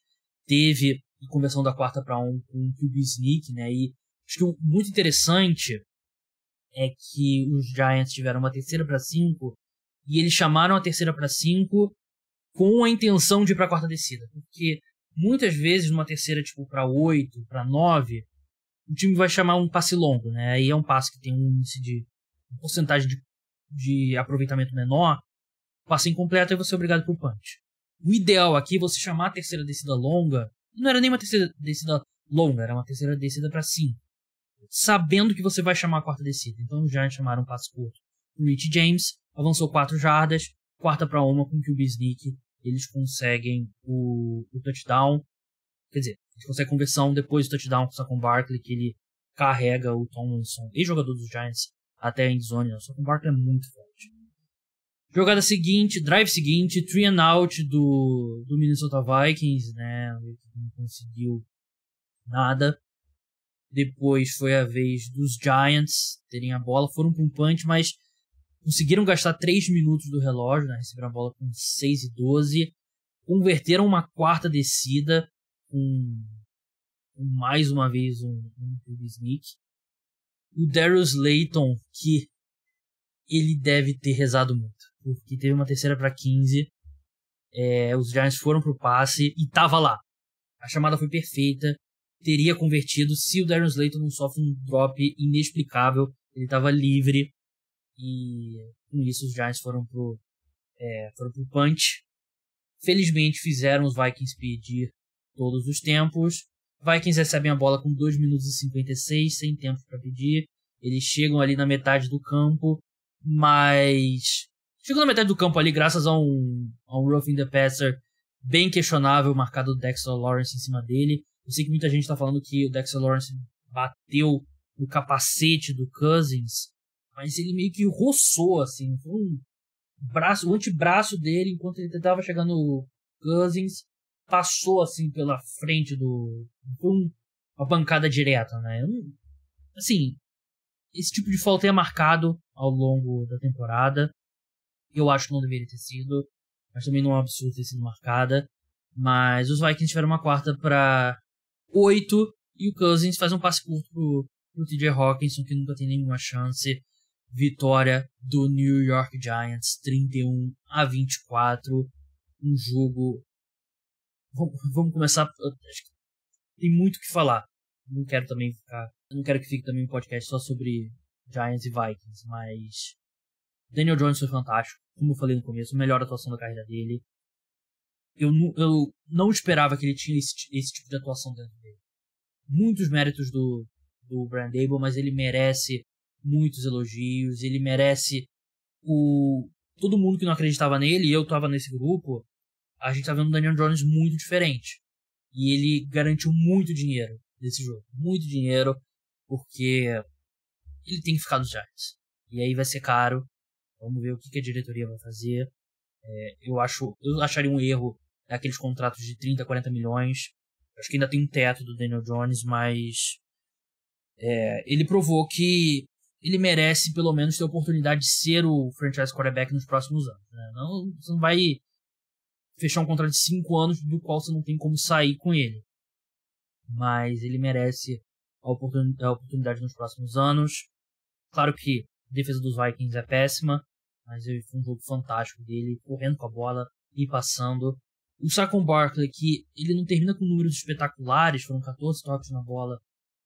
[SPEAKER 1] Teve a conversão da 4-1 com o QB sneak, né? E acho que o muito interessante é que os Giants tiveram uma 3-5 e eles chamaram a 3-5 com a intenção de ir para a quarta descida. Porque muitas vezes numa terceira, tipo, para 8, para 9, o time vai chamar um passe longo, né? Aí é um passe que tem um índice de porcentagem de aproveitamento menor. Passe incompleto e você é obrigado por punch. O ideal aqui é você chamar a terceira descida longa. Não era nem uma terceira descida longa, era uma terceira descida para 5. Sabendo que você vai chamar a quarta descida. Então os Giants chamaram um passe curto. O Rich James avançou 4 jardas, 4-1 com o QB sneak. Eles conseguem o touchdown. Quer dizer, eles conseguem conversão depois do touchdown com o Saquon Barkley, que ele carrega o Tomlinson, ex-jogador dos Giants, até a endzone. O Saquon Barkley é muito forte. Jogada seguinte, drive seguinte, 3-and-out do Minnesota Vikings, né? Não conseguiu nada. Depois foi a vez dos Giants terem a bola. Foram para um punch, mas conseguiram gastar 3 minutos do relógio, né? Receberam a bola com 6-12. Converteram uma quarta descida com mais uma vez um QB sneak. O Darius Slayton, que ele deve ter rezado muito, porque teve uma 3ª para 15, os Giants foram pro passe e tava lá. A chamada foi perfeita, teria convertido se o Darius Slayton não sofre um drop inexplicável. Ele tava livre e com isso os Giants foram pro punch. Felizmente fizeram os Vikings pedir todos os tempos. Vikings recebem a bola com 2 minutos e 56, sem tempo para pedir. Eles chegam ali na metade do campo, mas chegam na metade do campo ali graças a um roughing the passer bem questionável, marcado do Dexter Lawrence em cima dele. Eu sei que muita gente tá falando que o Dexter Lawrence bateu no capacete do Cousins, mas ele meio que roçou, assim, foi o antebraço dele, enquanto ele tentava chegar no Cousins, passou assim pela frente foi uma pancada direta, né? Assim, esse tipo de falta é marcado ao longo da temporada. Eu acho que não deveria ter sido, mas também não é um absurdo ter sido marcada. Mas os Vikings tiveram uma 4ª para 8 e o Cousins faz um passe curto pro TJ Hawkinson, que nunca tem nenhuma chance. Vitória do New York Giants, 31-24. Um jogo... Vamos começar... Acho que tem muito o que falar. Não quero que fique também um podcast só sobre Giants e Vikings, mas... Daniel Jones foi fantástico. Como eu falei no começo, a melhor atuação da carreira dele. Eu não esperava que ele tinha esse tipo de atuação dentro dele. Muitos méritos do Brian Daboll, mas ele merece muitos elogios. Ele merece todo mundo que não acreditava nele, e eu tava nesse grupo, a gente tá vendo o Daniel Jones muito diferente. E ele garantiu muito dinheiro nesse jogo. Muito dinheiro, porque ele tem que ficar nos Giants. E aí vai ser caro. Vamos ver o que a diretoria vai fazer. Eu acharia um erro aqueles contratos de 30, 40 milhões. Acho que ainda tem um teto do Daniel Jones, mas ele provou que ele merece pelo menos ter a oportunidade de ser o franchise quarterback nos próximos anos. Né? Você não vai fechar um contrato de 5 anos do qual você não tem como sair com ele. Mas ele merece a oportunidade nos próximos anos. Claro que a defesa dos Vikings é péssima, mas foi um jogo fantástico dele, correndo com a bola e passando. O Saquon Barkley, que ele não termina com números espetaculares, foram 14 toques na bola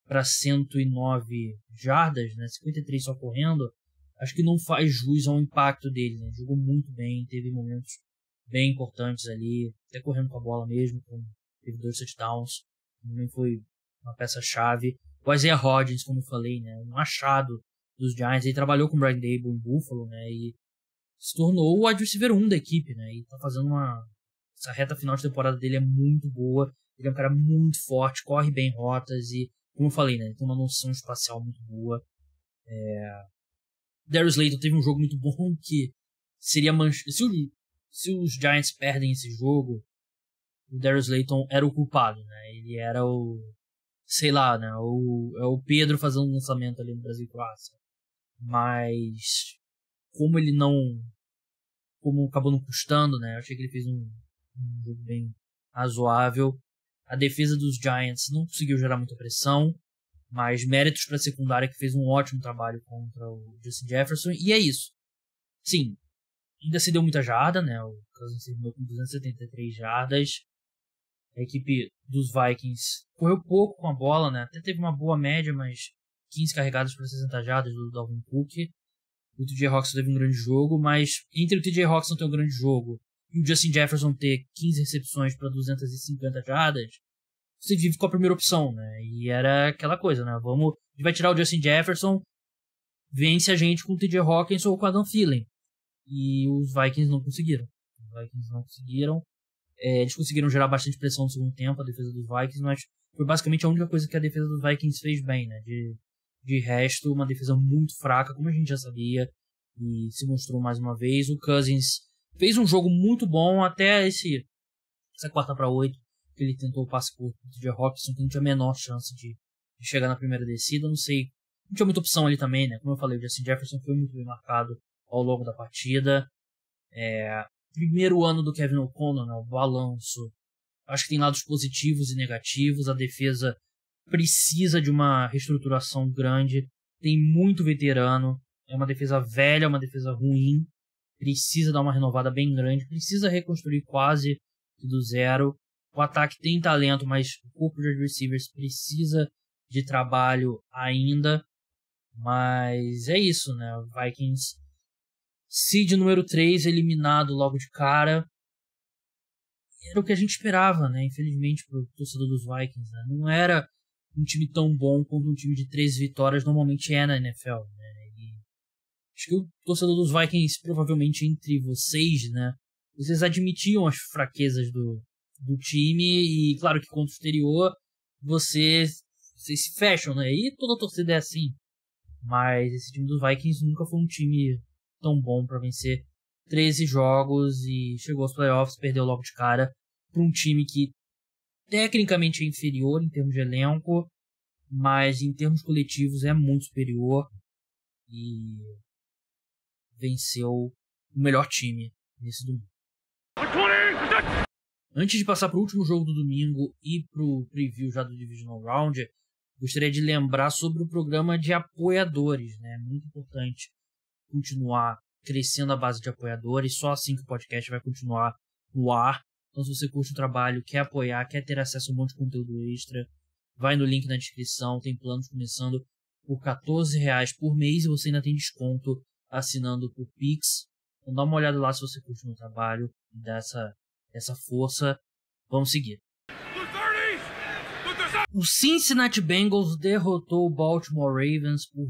[SPEAKER 1] para 109 jardas, né, 53 só correndo, acho que não faz jus ao impacto dele. Né? Jogou muito bem, teve momentos bem importantes ali, até correndo com a bola mesmo, teve 2 touchdowns, também foi uma peça-chave. O Isaiah Hodgins, como eu falei, né, um achado dos Giants, ele trabalhou com o Brian Daboll em Buffalo, né, e se tornou o wide receiver 1 da equipe, né, e tá fazendo essa reta final de temporada dele é muito boa, ele é um cara muito forte, corre bem rotas e, como eu falei, né, ele tem uma noção espacial muito boa. Darius Slayton teve um jogo muito bom que seria se os Giants perdem esse jogo, o Darius Slayton era o culpado, né, ele era sei lá, né, o Pedro fazendo um lançamento ali no Brasil e Croácia. Mas como acabou não custando, né, eu achei que ele fez um jogo bem razoável. A defesa dos Giants não conseguiu gerar muita pressão, mas méritos para a secundária, que fez um ótimo trabalho contra o Justin Jefferson, e é isso. Sim, ainda se deu muita jarda, né, o Cousins terminou com 273 jardas. A equipe dos Vikings correu pouco com a bola, né, até teve uma boa média, mas 15 carregadas para 60 jardas do Dalvin Cook. O TJ Hawkinson teve um grande jogo, mas entre o TJ Hawkinson ter um grande jogo e o Justin Jefferson ter 15 recepções para 250 jardas, você vive com a primeira opção, né? E era aquela coisa, né? A gente vai tirar o Justin Jefferson, vence a gente com o TJ Hawkinson ou com o Adam Thielen. E os Vikings não conseguiram. Eles conseguiram gerar bastante pressão no segundo tempo, a defesa dos Vikings, mas foi basicamente a única coisa que a defesa dos Vikings fez bem, né? De resto, uma defesa muito fraca, como a gente já sabia, e se mostrou mais uma vez. O Cousins fez um jogo muito bom até essa 4ª para 8, que ele tentou o passe curto de Hawkinson, que não tinha a menor chance de chegar na primeira descida. Não tinha muita opção ali também, né? Como eu falei, o Justin Jefferson foi muito bem marcado ao longo da partida. Primeiro ano do Kevin O'Connell, né? O balanço. Acho que tem lados positivos e negativos. A defesa precisa de uma reestruturação grande. tem muito veterano, é uma defesa velha, é uma defesa ruim, precisa dar uma renovada bem grande, precisa reconstruir quase do zero. O ataque tem talento, mas o corpo de receivers precisa de trabalho ainda. Mas é isso, né? O Vikings, seed número 3, eliminado logo de cara. Era o que a gente esperava, né? Infelizmente, pro torcedor dos Vikings, né? Não era um time tão bom quanto um time de 3 vitórias normalmente é na NFL, né? E acho que o torcedor dos Vikings, provavelmente entre vocês, né? Vocês admitiam as fraquezas do time e, claro que contra o exterior, vocês se fecham, né? E toda a torcida é assim. Mas esse time dos Vikings nunca foi um time tão bom para vencer 13 jogos e chegou aos playoffs, perdeu logo de cara para um time que tecnicamente é inferior em termos de elenco, mas em termos coletivos é muito superior e venceu o melhor time nesse domingo. Antes de passar para o último jogo do domingo e para o preview já do Divisional Round, gostaria de lembrar sobre o programa de apoiadores, né? É muito importante continuar crescendo a base de apoiadores, só assim que o podcast vai continuar no ar. Então, se você curte o trabalho, quer apoiar, quer ter acesso a um monte de conteúdo extra, vai no link na descrição, tem planos começando por R$14 por mês e você ainda tem desconto assinando por Pix. Então dá uma olhada lá se você curte o meu trabalho e dá essa força. Vamos seguir. O Cincinnati Bengals derrotou o Baltimore Ravens por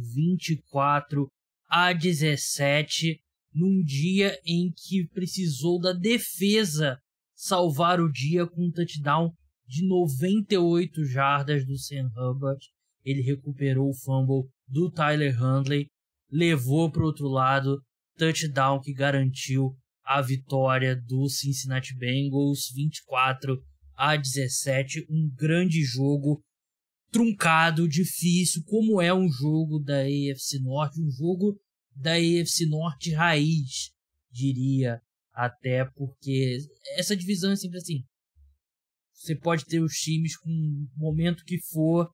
[SPEAKER 1] 24-17 num dia em que precisou da defesa salvar o dia com um touchdown de 98 jardas do Sam Hubbard. Ele recuperou o fumble do Tyler Huntley, levou para o outro lado, touchdown que garantiu a vitória do Cincinnati Bengals 24-17, um grande jogo, truncado, difícil, como é um jogo da AFC Norte, um jogo da AFC Norte raiz, diria, até porque essa divisão é sempre assim. Você pode ter os times com o momento que for,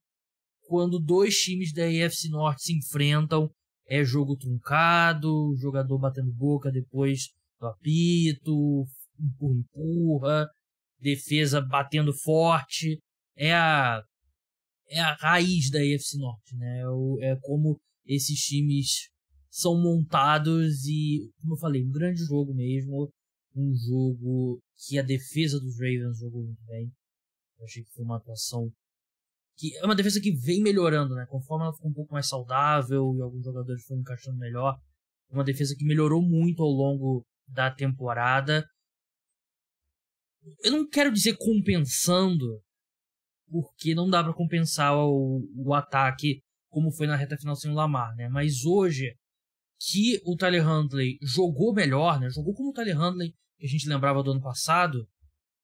[SPEAKER 1] quando dois times da AFC Norte se enfrentam, é jogo truncado, jogador batendo boca depois do apito, empurra, defesa batendo forte, é a raiz da AFC Norte, né? É como esses times são montados e, como eu falei, um grande jogo mesmo, um jogo que a defesa dos Ravens jogou muito bem. Eu achei que foi uma atuação que é uma defesa que vem melhorando, né? Conforme ela ficou um pouco mais saudável e alguns jogadores foram encaixando melhor, uma defesa que melhorou muito ao longo da temporada. Eu não quero dizer compensando, porque não dá para compensar o ataque como foi na reta final sem o Lamar, né? Mas hoje, que o Tyler Huntley jogou melhor, né? Jogou como o Tyler Huntley que a gente lembrava do ano passado,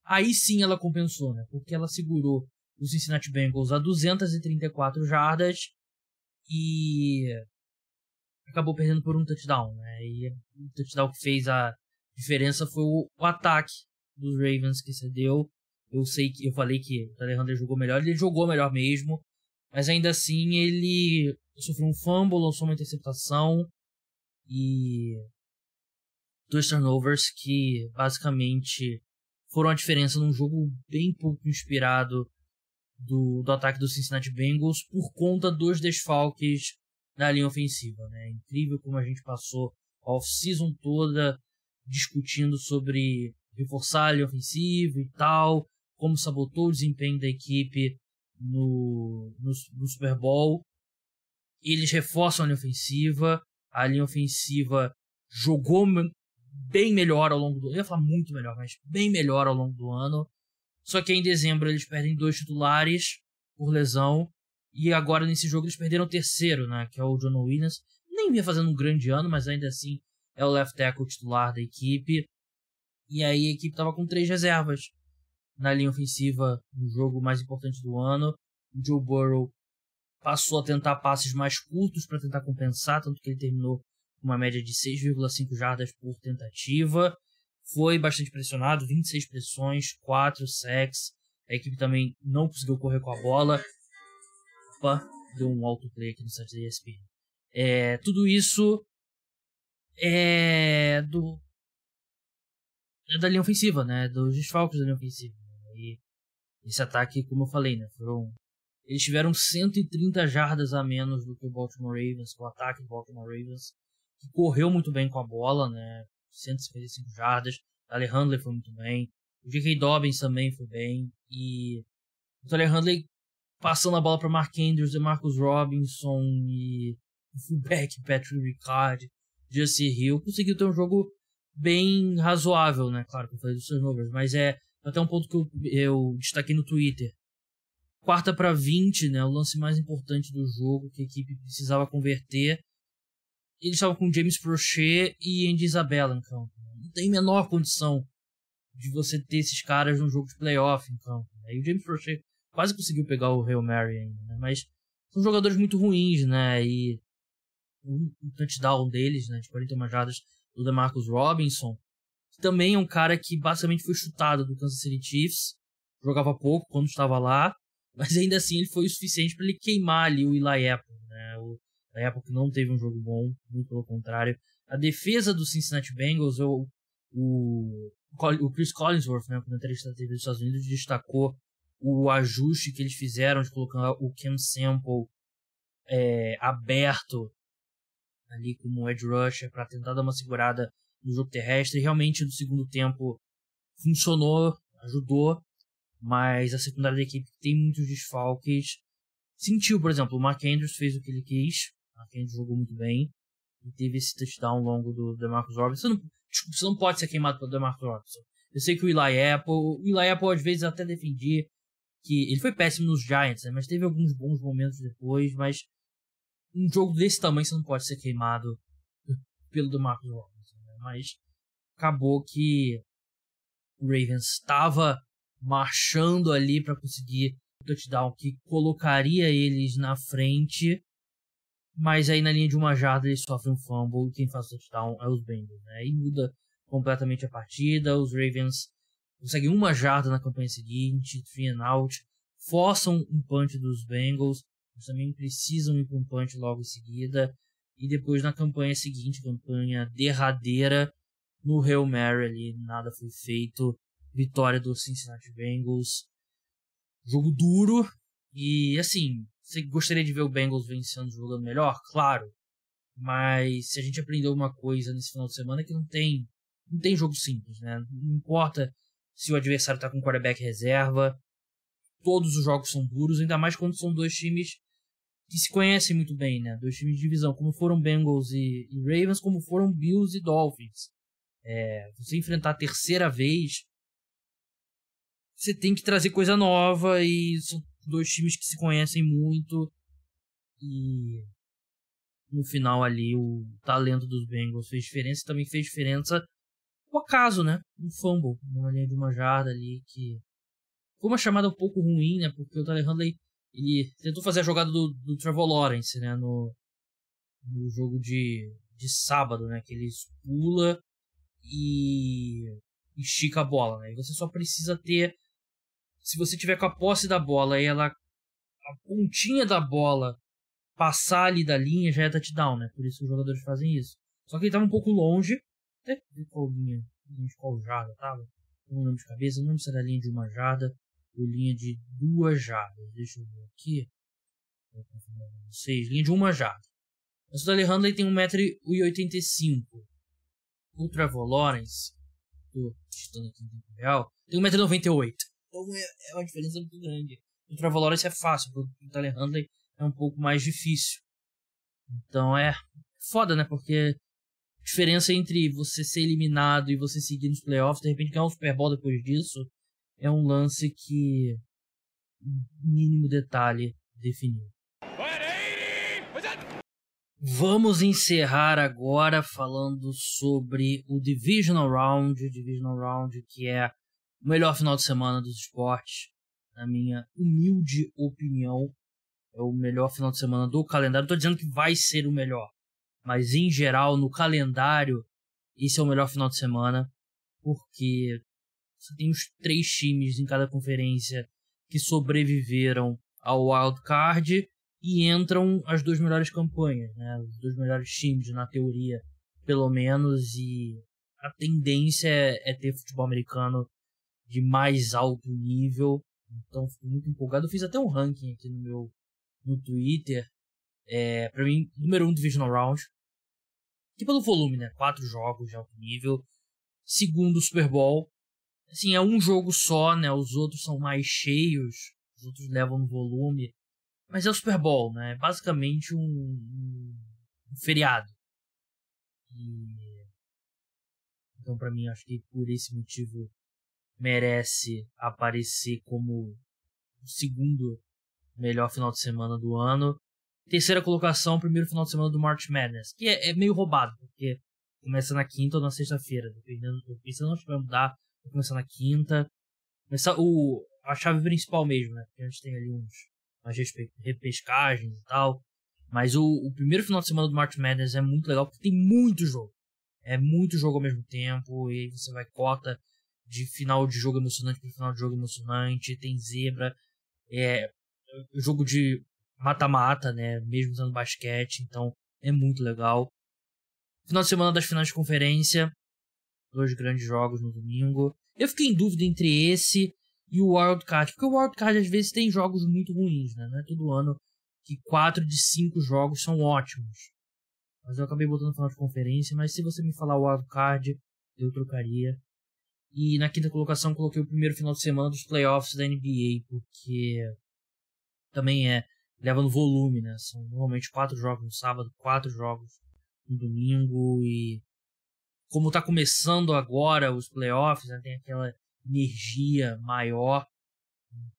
[SPEAKER 1] aí sim ela compensou, né? Porque ela segurou o Cincinnati Bengals a 234 jardas e acabou perdendo por um touchdown, né? E o touchdown que fez a diferença foi o ataque dos Ravens que cedeu. Eu falei que o Tyler Huntley jogou melhor, ele jogou melhor mesmo, mas ainda assim ele sofreu um fumble, lançou uma interceptação e 2 turnovers que basicamente foram a diferença num jogo bem pouco inspirado do ataque do Cincinnati Bengals por conta dos desfalques na linha ofensiva, né? É incrível como a gente passou a off-season toda discutindo sobre reforçar a linha ofensiva e tal, como sabotou o desempenho da equipe no Super Bowl. Eles reforçam a linha ofensiva jogou bem melhor ao longo do ano, eu ia falar muito melhor, mas bem melhor ao longo do ano. Só que em dezembro eles perdem 2 titulares por lesão. E agora nesse jogo eles perderam o terceiro, né? Que é o Jonah Williams. Nem vinha fazendo um grande ano, mas ainda assim é o left tackle titular da equipe. E aí a equipe estava com 3 reservas na linha ofensiva no jogo mais importante do ano. O Joe Burrow passou a tentar passes mais curtos para tentar compensar, tanto que ele terminou com uma média de 6,5 jardas por tentativa. Foi bastante pressionado, 26 pressões, 4 sacks. A equipe também não conseguiu correr com a bola. Opa, deu um autoplay aqui no site da ESPN. Tudo isso é da linha ofensiva, né? Dos desfalques da linha ofensiva. E esse ataque, como eu falei, né? Eles tiveram 130 jardas a menos do que o Baltimore Ravens, o ataque do Baltimore Ravens, que correu muito bem com a bola, né? 155 jardas. Tyler Huntley foi muito bem. O J.K. Dobbins também foi bem. E o Tyler Huntley passando a bola para Mark Andrews, Demarcus Robinson e o fullback Patrick Ricard, Justin Hill, conseguiu ter um jogo bem razoável, né? Claro que eu falei dos seus números, mas até um ponto que eu destaquei no Twitter. 4ª para 20, né? O lance mais importante do jogo que a equipe precisava converter. Eles estavam com James Prochet e Andy Isabella em campo. Não tem menor condição de você ter esses caras num jogo de playoff em campo. E o James Prochet quase conseguiu pegar o Hail Mary ainda, né? Mas são jogadores muito ruins, né? E um touchdown deles, né? De 41 jardas do DeMarcus Robinson, que também é um cara que basicamente foi chutado do Kansas City Chiefs. Jogava pouco quando estava lá, mas ainda assim ele foi o suficiente para ele queimar ali o Eli Apple, né? O Eli Apple que não teve um jogo bom, muito pelo contrário. A defesa do Cincinnati Bengals, o Chris Collinsworth, né, o comentarista da TV dos Estados Unidos, destacou o ajuste que eles fizeram de colocar o Cam Sample aberto ali como edge rusher para tentar dar uma segurada no jogo terrestre. E realmente no segundo tempo funcionou, ajudou, mas a secundária da equipe tem muitos desfalques. Sentiu, por exemplo, o Mark Andrews fez o que ele quis, o Mark Andrews jogou muito bem e teve esse touchdown longo do DeMarcus Robinson. Você não pode ser queimado pelo DeMarcus Robinson. Eu sei que o Eli Apple às vezes até defendia que ele foi péssimo nos Giants, né, mas teve alguns bons momentos depois, mas um jogo desse tamanho você não pode ser queimado pelo DeMarcus Robinson, né? Mas acabou que o Ravens estava marchando ali para conseguir o touchdown que colocaria eles na frente, mas aí na linha de 1 jarda eles sofrem um fumble e quem faz o touchdown é os Bengals, né? E muda completamente a partida. Os Ravens conseguem 1 jarda na campanha seguinte, 3 and out, forçam um punch dos Bengals, mas também precisam ir para um punch logo em seguida. E depois na campanha seguinte, campanha derradeira, no Hail Mary ali, nada foi feito. Vitória do Cincinnati Bengals. Jogo duro. E assim, você gostaria de ver o Bengals vencendo, jogando melhor? Claro. Mas se a gente aprendeu uma coisa nesse final de semana é que não tem jogo simples, né? Não importa se o adversário está com quarterback reserva. Todos os jogos são duros, ainda mais quando são dois times que se conhecem muito bem, né? 2 times de divisão, como foram Bengals e Ravens, como foram Bills e Dolphins. Você enfrentar a terceira vez, você tem que trazer coisa nova, e são 2 times que se conhecem muito, e no final ali o talento dos Bengals fez diferença, e também fez diferença o acaso, né? Um fumble, numa linha de 1 jarda ali, que foi uma chamada um pouco ruim, né? Porque o Tyler Huntley, ele tentou fazer a jogada do Trevor Lawrence, né? No jogo de sábado, né? Que ele pula e estica a bola, né? E você só precisa ter, se você tiver com a posse da bola e a pontinha da bola passar ali da linha, já é touchdown, né? Por isso os jogadores fazem isso. Só que ele estava um pouco longe, até qual linha de qual jarda tava, não lembro de cabeça, não lembro se era linha de 1 jarda ou linha de 2 jardas. Deixa eu ver aqui. Vou confirmar para vocês. Linha de 1 jarda. Mas o Tyler Huntley tem 1,85 m. O Trevor Lawrence, tô digitando aqui em tempo real, tem 1,98 m. Então é uma diferença muito grande. O Trevor Lawrence é fácil, o Tyler Huntley é um pouco mais difícil. Então é foda, né? Porque a diferença entre você ser eliminado e você seguir nos playoffs, de repente ganhar um Super Bowl depois disso, é um lance que mínimo detalhe definiu. Vamos encerrar agora falando sobre o Divisional Round, que é o melhor final de semana dos esportes, na minha humilde opinião. É o melhor final de semana do calendário. Não estou dizendo que vai ser o melhor, mas em geral, no calendário, esse é o melhor final de semana, porque você tem os 3 times em cada conferência que sobreviveram ao Wild Card, e entram as duas melhores campanhas, né? Os dois melhores times, na teoria, pelo menos, e a tendência é ter futebol americano de mais alto nível, então fico muito empolgado. Eu fiz até um ranking aqui no Twitter, pra mim, número 1 Divisional Round, que pelo volume, né? 4 jogos de alto nível. Segundo, Super Bowl. Assim, é um jogo só, né? Os outros são mais cheios, os outros levam no volume, mas é o Super Bowl, né? É basicamente um feriado. Então, pra mim, acho que por esse motivo merece aparecer como o segundo melhor final de semana do ano. Terceira colocação, primeiro final de semana do March Madness, que é meio roubado, porque começa na quinta ou na sexta-feira, dependendo. Se não tiver mudar, vai começar na quinta. Começar a chave principal mesmo, né? Porque a gente tem ali umas repescagens e tal. Mas o primeiro final de semana do March Madness é muito legal, porque tem muito jogo. É muito jogo ao mesmo tempo, e aí você vai cota de final de jogo emocionante para final de jogo emocionante, tem zebra, jogo de mata-mata, né, mesmo usando basquete, então é muito legal. Final de semana das finais de conferência, 2 grandes jogos no domingo. Eu fiquei em dúvida entre esse e o Wild Card, porque o Wild Card às vezes tem jogos muito ruins, né, não é todo ano que 4 de 5 jogos são ótimos. Mas eu acabei botando no final de conferência, mas se você me falar o Wild Card, eu trocaria. E na quinta colocação coloquei o primeiro final de semana dos playoffs da NBA, porque também leva no volume, né? São normalmente 4 jogos no sábado, 4 jogos no domingo, e como tá começando agora os playoffs, né, tem aquela energia maior,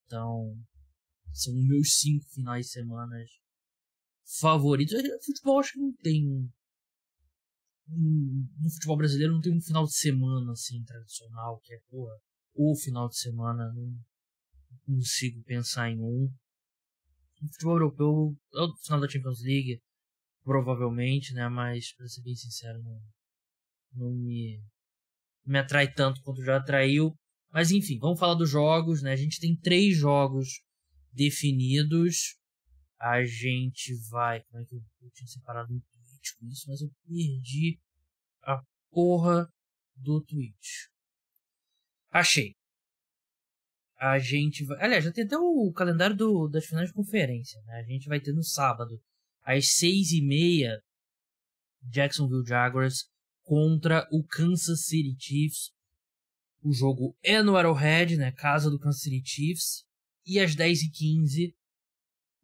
[SPEAKER 1] então são meus 5 finais de semana favoritos. Futebol acho que não tem no futebol brasileiro não tem um final de semana assim tradicional que é o final de semana, não consigo pensar em um. No futebol europeu é o final da Champions League provavelmente, né, mas pra ser bem sincero não me atrai tanto quanto já atraiu. Mas enfim, vamos falar dos jogos, né? A gente tem 3 jogos definidos. A gente vai... Como é que eu tinha separado um tweet com isso? Mas eu perdi a porra do tweet. Achei. A gente vai... Aliás, já tem até o calendário das finais de conferência, né? A gente vai ter no sábado, às 6h30, Jacksonville Jaguars contra o Kansas City Chiefs. O jogo é no Arrowhead, né? Casa do Kansas City Chiefs. E às 10h15...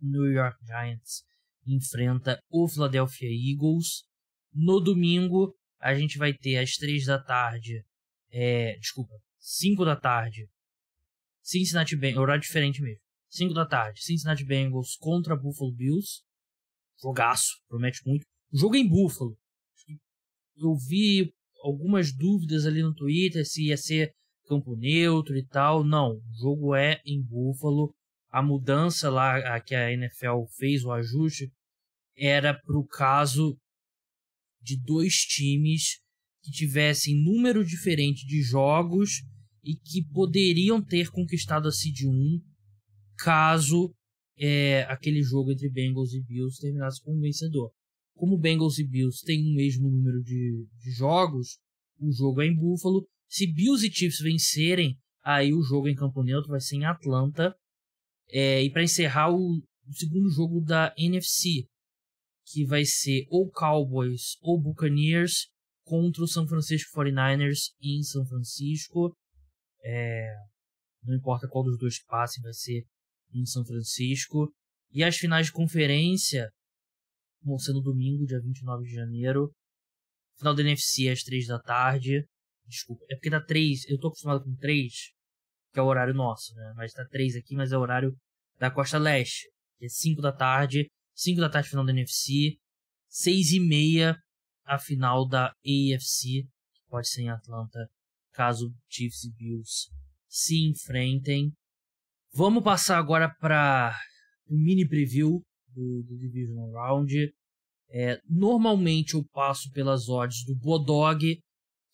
[SPEAKER 1] New York Giants enfrenta o Philadelphia Eagles. No domingo, a gente vai ter às 3 da tarde, 5 da tarde, Cincinnati Bengals, horário diferente mesmo, 5 da tarde, Cincinnati Bengals contra Buffalo Bills. Jogaço, promete muito. O jogo é em Buffalo. Eu vi algumas dúvidas ali no Twitter se ia ser campo neutro e tal. Não, o jogo é em Buffalo. A mudança lá que a NFL fez, o ajuste, era para o caso de 2 times que tivessem número diferente de jogos e que poderiam ter conquistado a Seed 1 caso aquele jogo entre Bengals e Bills terminasse como vencedor. Como Bengals e Bills têm o mesmo número de jogos, o jogo é em Buffalo. Se Bills e Chiefs vencerem, aí o jogo em campo neutro vai ser em Atlanta. E para encerrar, o segundo jogo da NFC, que vai ser ou Cowboys ou Buccaneers contra o San Francisco 49ers em São Francisco. Não importa qual dos dois que passem, vai ser em São Francisco. E as finais de conferência vão ser no domingo, dia 29 de janeiro. Final da NFC às 3 da tarde. Desculpa, é porque dá 3, eu tô acostumado com 3, que é o horário nosso, né? Mas tá 3 aqui, mas é o horário da Costa Leste, que é 5 da tarde. 5 da tarde final da NFC, 6h30 a final da AFC, que pode ser em Atlanta, caso Chiefs e Bills se enfrentem. Vamos passar agora para o mini preview do Divisional Round. Normalmente eu passo pelas odds do Bodog,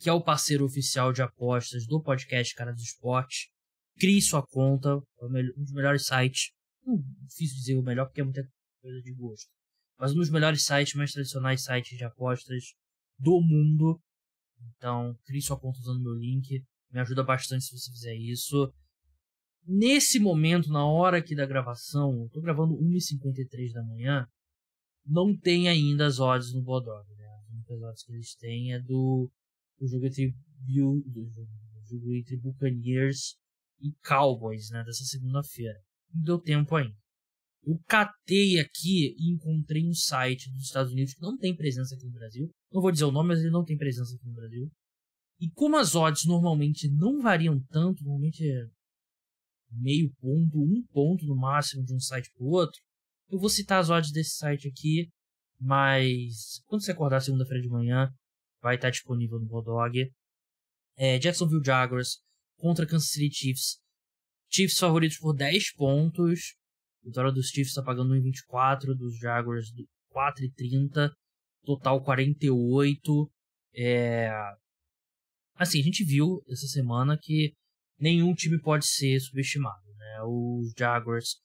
[SPEAKER 1] que é o parceiro oficial de apostas do podcast Cara do Esporte. Crie sua conta, um dos melhores sites. Não difícil dizer o melhor, porque é muita coisa de gosto. Mas um dos melhores sites, mais tradicionais sites de apostas do mundo. Então, crie sua conta usando meu link. Me ajuda bastante se você fizer isso. Nesse momento, na hora aqui da gravação, eu tô gravando 1h53 da manhã, não tem ainda as odds no Bodog, né? As únicas odds que eles têm é do jogo entre Buccaneers e Cowboys, né? Dessa segunda-feira. Não deu tempo ainda. Eu catei aqui e encontrei um site dos Estados Unidos que não tem presença aqui no Brasil. Não vou dizer o nome, mas ele não tem presença aqui no Brasil. E como as odds normalmente não variam tanto, normalmente é meio ponto, 1 ponto no máximo de um site para o outro, eu vou citar as odds desse site aqui, mas quando você acordar segunda-feira de manhã, vai estar disponível no Bodog. Jacksonville Jaguars contra Kansas City Chiefs. Chiefs favoritos por 10 pontos. A vitória dos Chiefs está pagando 1,24, dos Jaguars 4,30, total 48. Assim, a gente viu essa semana que nenhum time pode ser subestimado, né? Os Jaguars,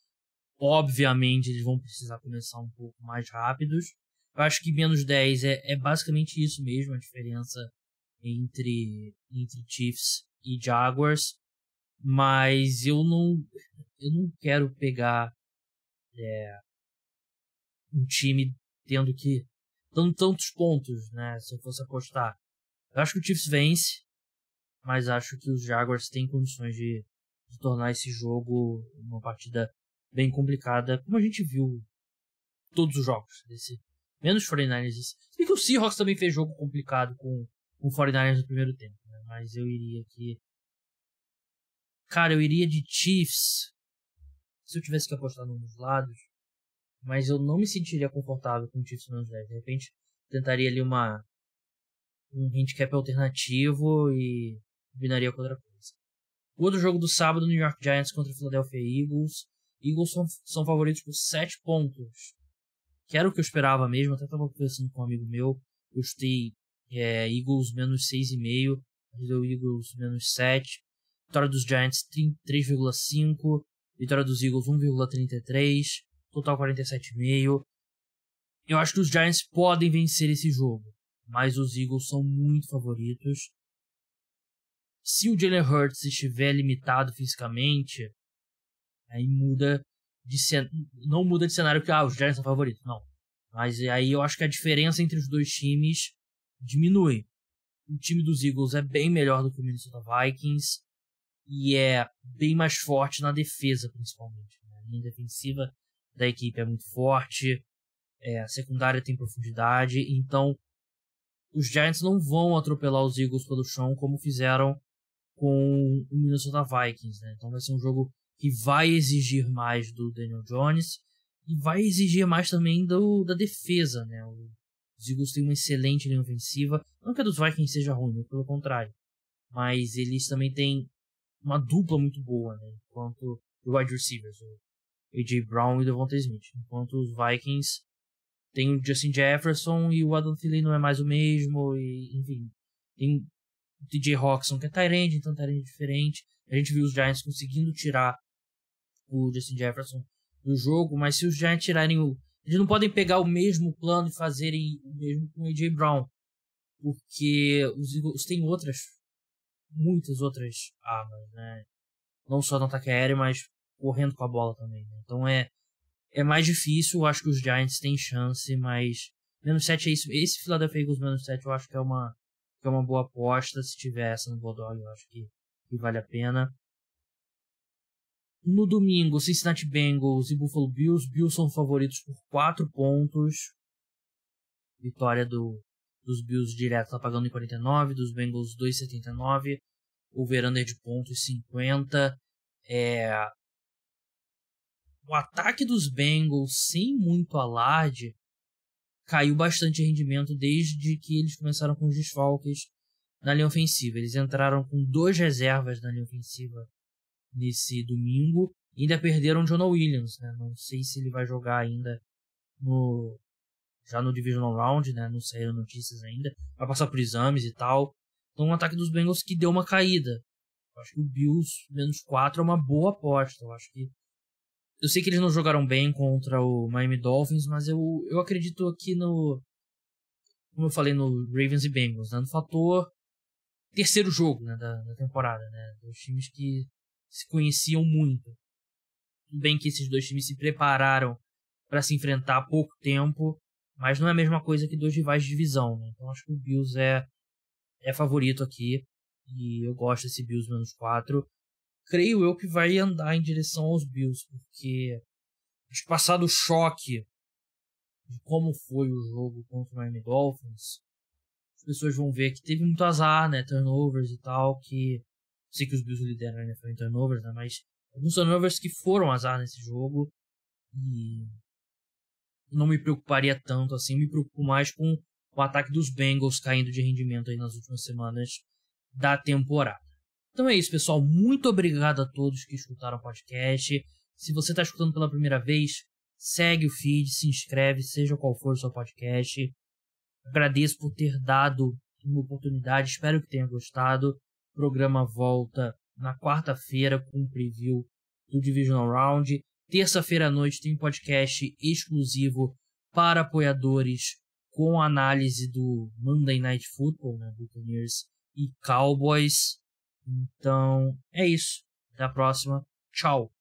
[SPEAKER 1] obviamente, eles vão precisar começar um pouco mais rápidos. Eu acho que menos 10 é basicamente isso mesmo, a diferença entre Chiefs e Jaguars. Mas eu não quero pegar um time tendo que dando tantos pontos, né? Se eu fosse apostar, eu acho que o Chiefs vence, mas acho que os Jaguars têm condições de tornar esse jogo uma partida bem complicada, como a gente viu todos os jogos desse, menos 49ers. E que o Seahawks também fez jogo complicado com o 49ers no primeiro tempo, né? Mas eu iria aqui, cara, eu iria de Chiefs se eu tivesse que apostar num dos lados, mas eu não me sentiria confortável com o Chiefs menos 10. De repente, tentaria ali um handicap alternativo e combinaria com outra coisa. O outro jogo do sábado, New York Giants contra o Philadelphia Eagles. Eagles são favoritos por 7 pontos. Que era o que eu esperava mesmo, até estava conversando com um amigo meu. Eu chutei Eagles menos 6,5, deu Eagles menos 7. Vitória dos Giants 3,5. Vitória dos Eagles 1,33. Total 47,5. Eu acho que os Giants podem vencer esse jogo, mas os Eagles são muito favoritos. Se o Jalen Hurts estiver limitado fisicamente, aí não muda de cenário que os Giants são favoritos, não. Mas aí eu acho que a diferença entre os dois times diminui. O time dos Eagles é bem melhor do que o Minnesota Vikings e é bem mais forte na defesa, principalmente. A linha defensiva da equipe é muito forte, a secundária tem profundidade, então os Giants não vão atropelar os Eagles pelo chão como fizeram com o Minnesota Vikings, né? Então vai ser um jogo que vai exigir mais do Daniel Jones e vai exigir mais também da defesa, né? Os Eagles têm uma excelente linha ofensiva, não que a dos Vikings seja ruim, pelo contrário, mas eles também têm uma dupla muito boa, né? Enquanto os wide receivers, o A.J. Brown e o Devonta Smith, enquanto os Vikings tem o Justin Jefferson e o Adam Thielen não é mais o mesmo, e enfim, tem o TJ Hawkinson que é tight end, então tight end diferente. A gente viu os Giants conseguindo tirar o Justin Jefferson do jogo, mas se os Giants tirarem eles não podem pegar o mesmo plano e fazerem o mesmo com o A.J. Brown, porque os Eagles têm muitas outras armas, né? Não só no ataque aéreo, mas correndo com a bola também, né? Então é mais difícil. Eu acho que os Giants têm chance, mas menos 7 é isso. Esse Philadelphia Eagles menos 7 eu acho que é uma boa aposta. Se tiver essa no Bodog, eu acho que vale a pena. No domingo, Cincinnati Bengals e Buffalo Bills. Bills são favoritos por 4 pontos. Vitória dos Bills direto tá pagando em 49, dos Bengals 2,79. Over-under de pontos 50. O ataque dos Bengals, sem muito alarde, caiu bastante rendimento desde que eles começaram com os desfalques na linha ofensiva. Eles entraram com 2 reservas na linha ofensiva nesse domingo e ainda perderam o Jonah Williams, né? Não sei se ele vai jogar ainda já no Divisional Round, né? Não saíram notícias ainda. Vai passar por exames e tal. Então um ataque dos Bengals que deu uma caída. Eu acho que o Bills menos 4 é uma boa aposta. Eu acho que Eu sei que eles não jogaram bem contra o Miami Dolphins, mas eu acredito aqui no... Como eu falei no Ravens e Bengals, né? No fator terceiro jogo, né, da temporada, né? Dos times que se conheciam muito. Tudo bem que esses dois times se prepararam para se enfrentar há pouco tempo, mas não é a mesma coisa que dois rivais de divisão, né? Então acho que o Bills é favorito aqui. E eu gosto desse Bills -4. Creio eu que vai andar em direção aos Bills, porque acho que passado o choque de como foi o jogo contra o Miami Dolphins, as pessoas vão ver que teve muito azar, né? Turnovers e tal, que sei que os Bills lideram a NFL em turnovers, né? Mas alguns turnovers que foram azar nesse jogo, e não me preocuparia tanto assim, me preocupo mais com o ataque dos Bengals caindo de rendimento aí nas últimas semanas da temporada. Então é isso, pessoal. Muito obrigado a todos que escutaram o podcast. Se você está escutando pela primeira vez, segue o feed, se inscreve, seja qual for o seu podcast. Agradeço por ter dado uma oportunidade, espero que tenha gostado. O programa volta na quarta-feira com um preview do Divisional Round. Terça-feira à noite tem um podcast exclusivo para apoiadores com análise do Monday Night Football, né, Buccaneers e Cowboys. Então é isso. Até a próxima. Tchau.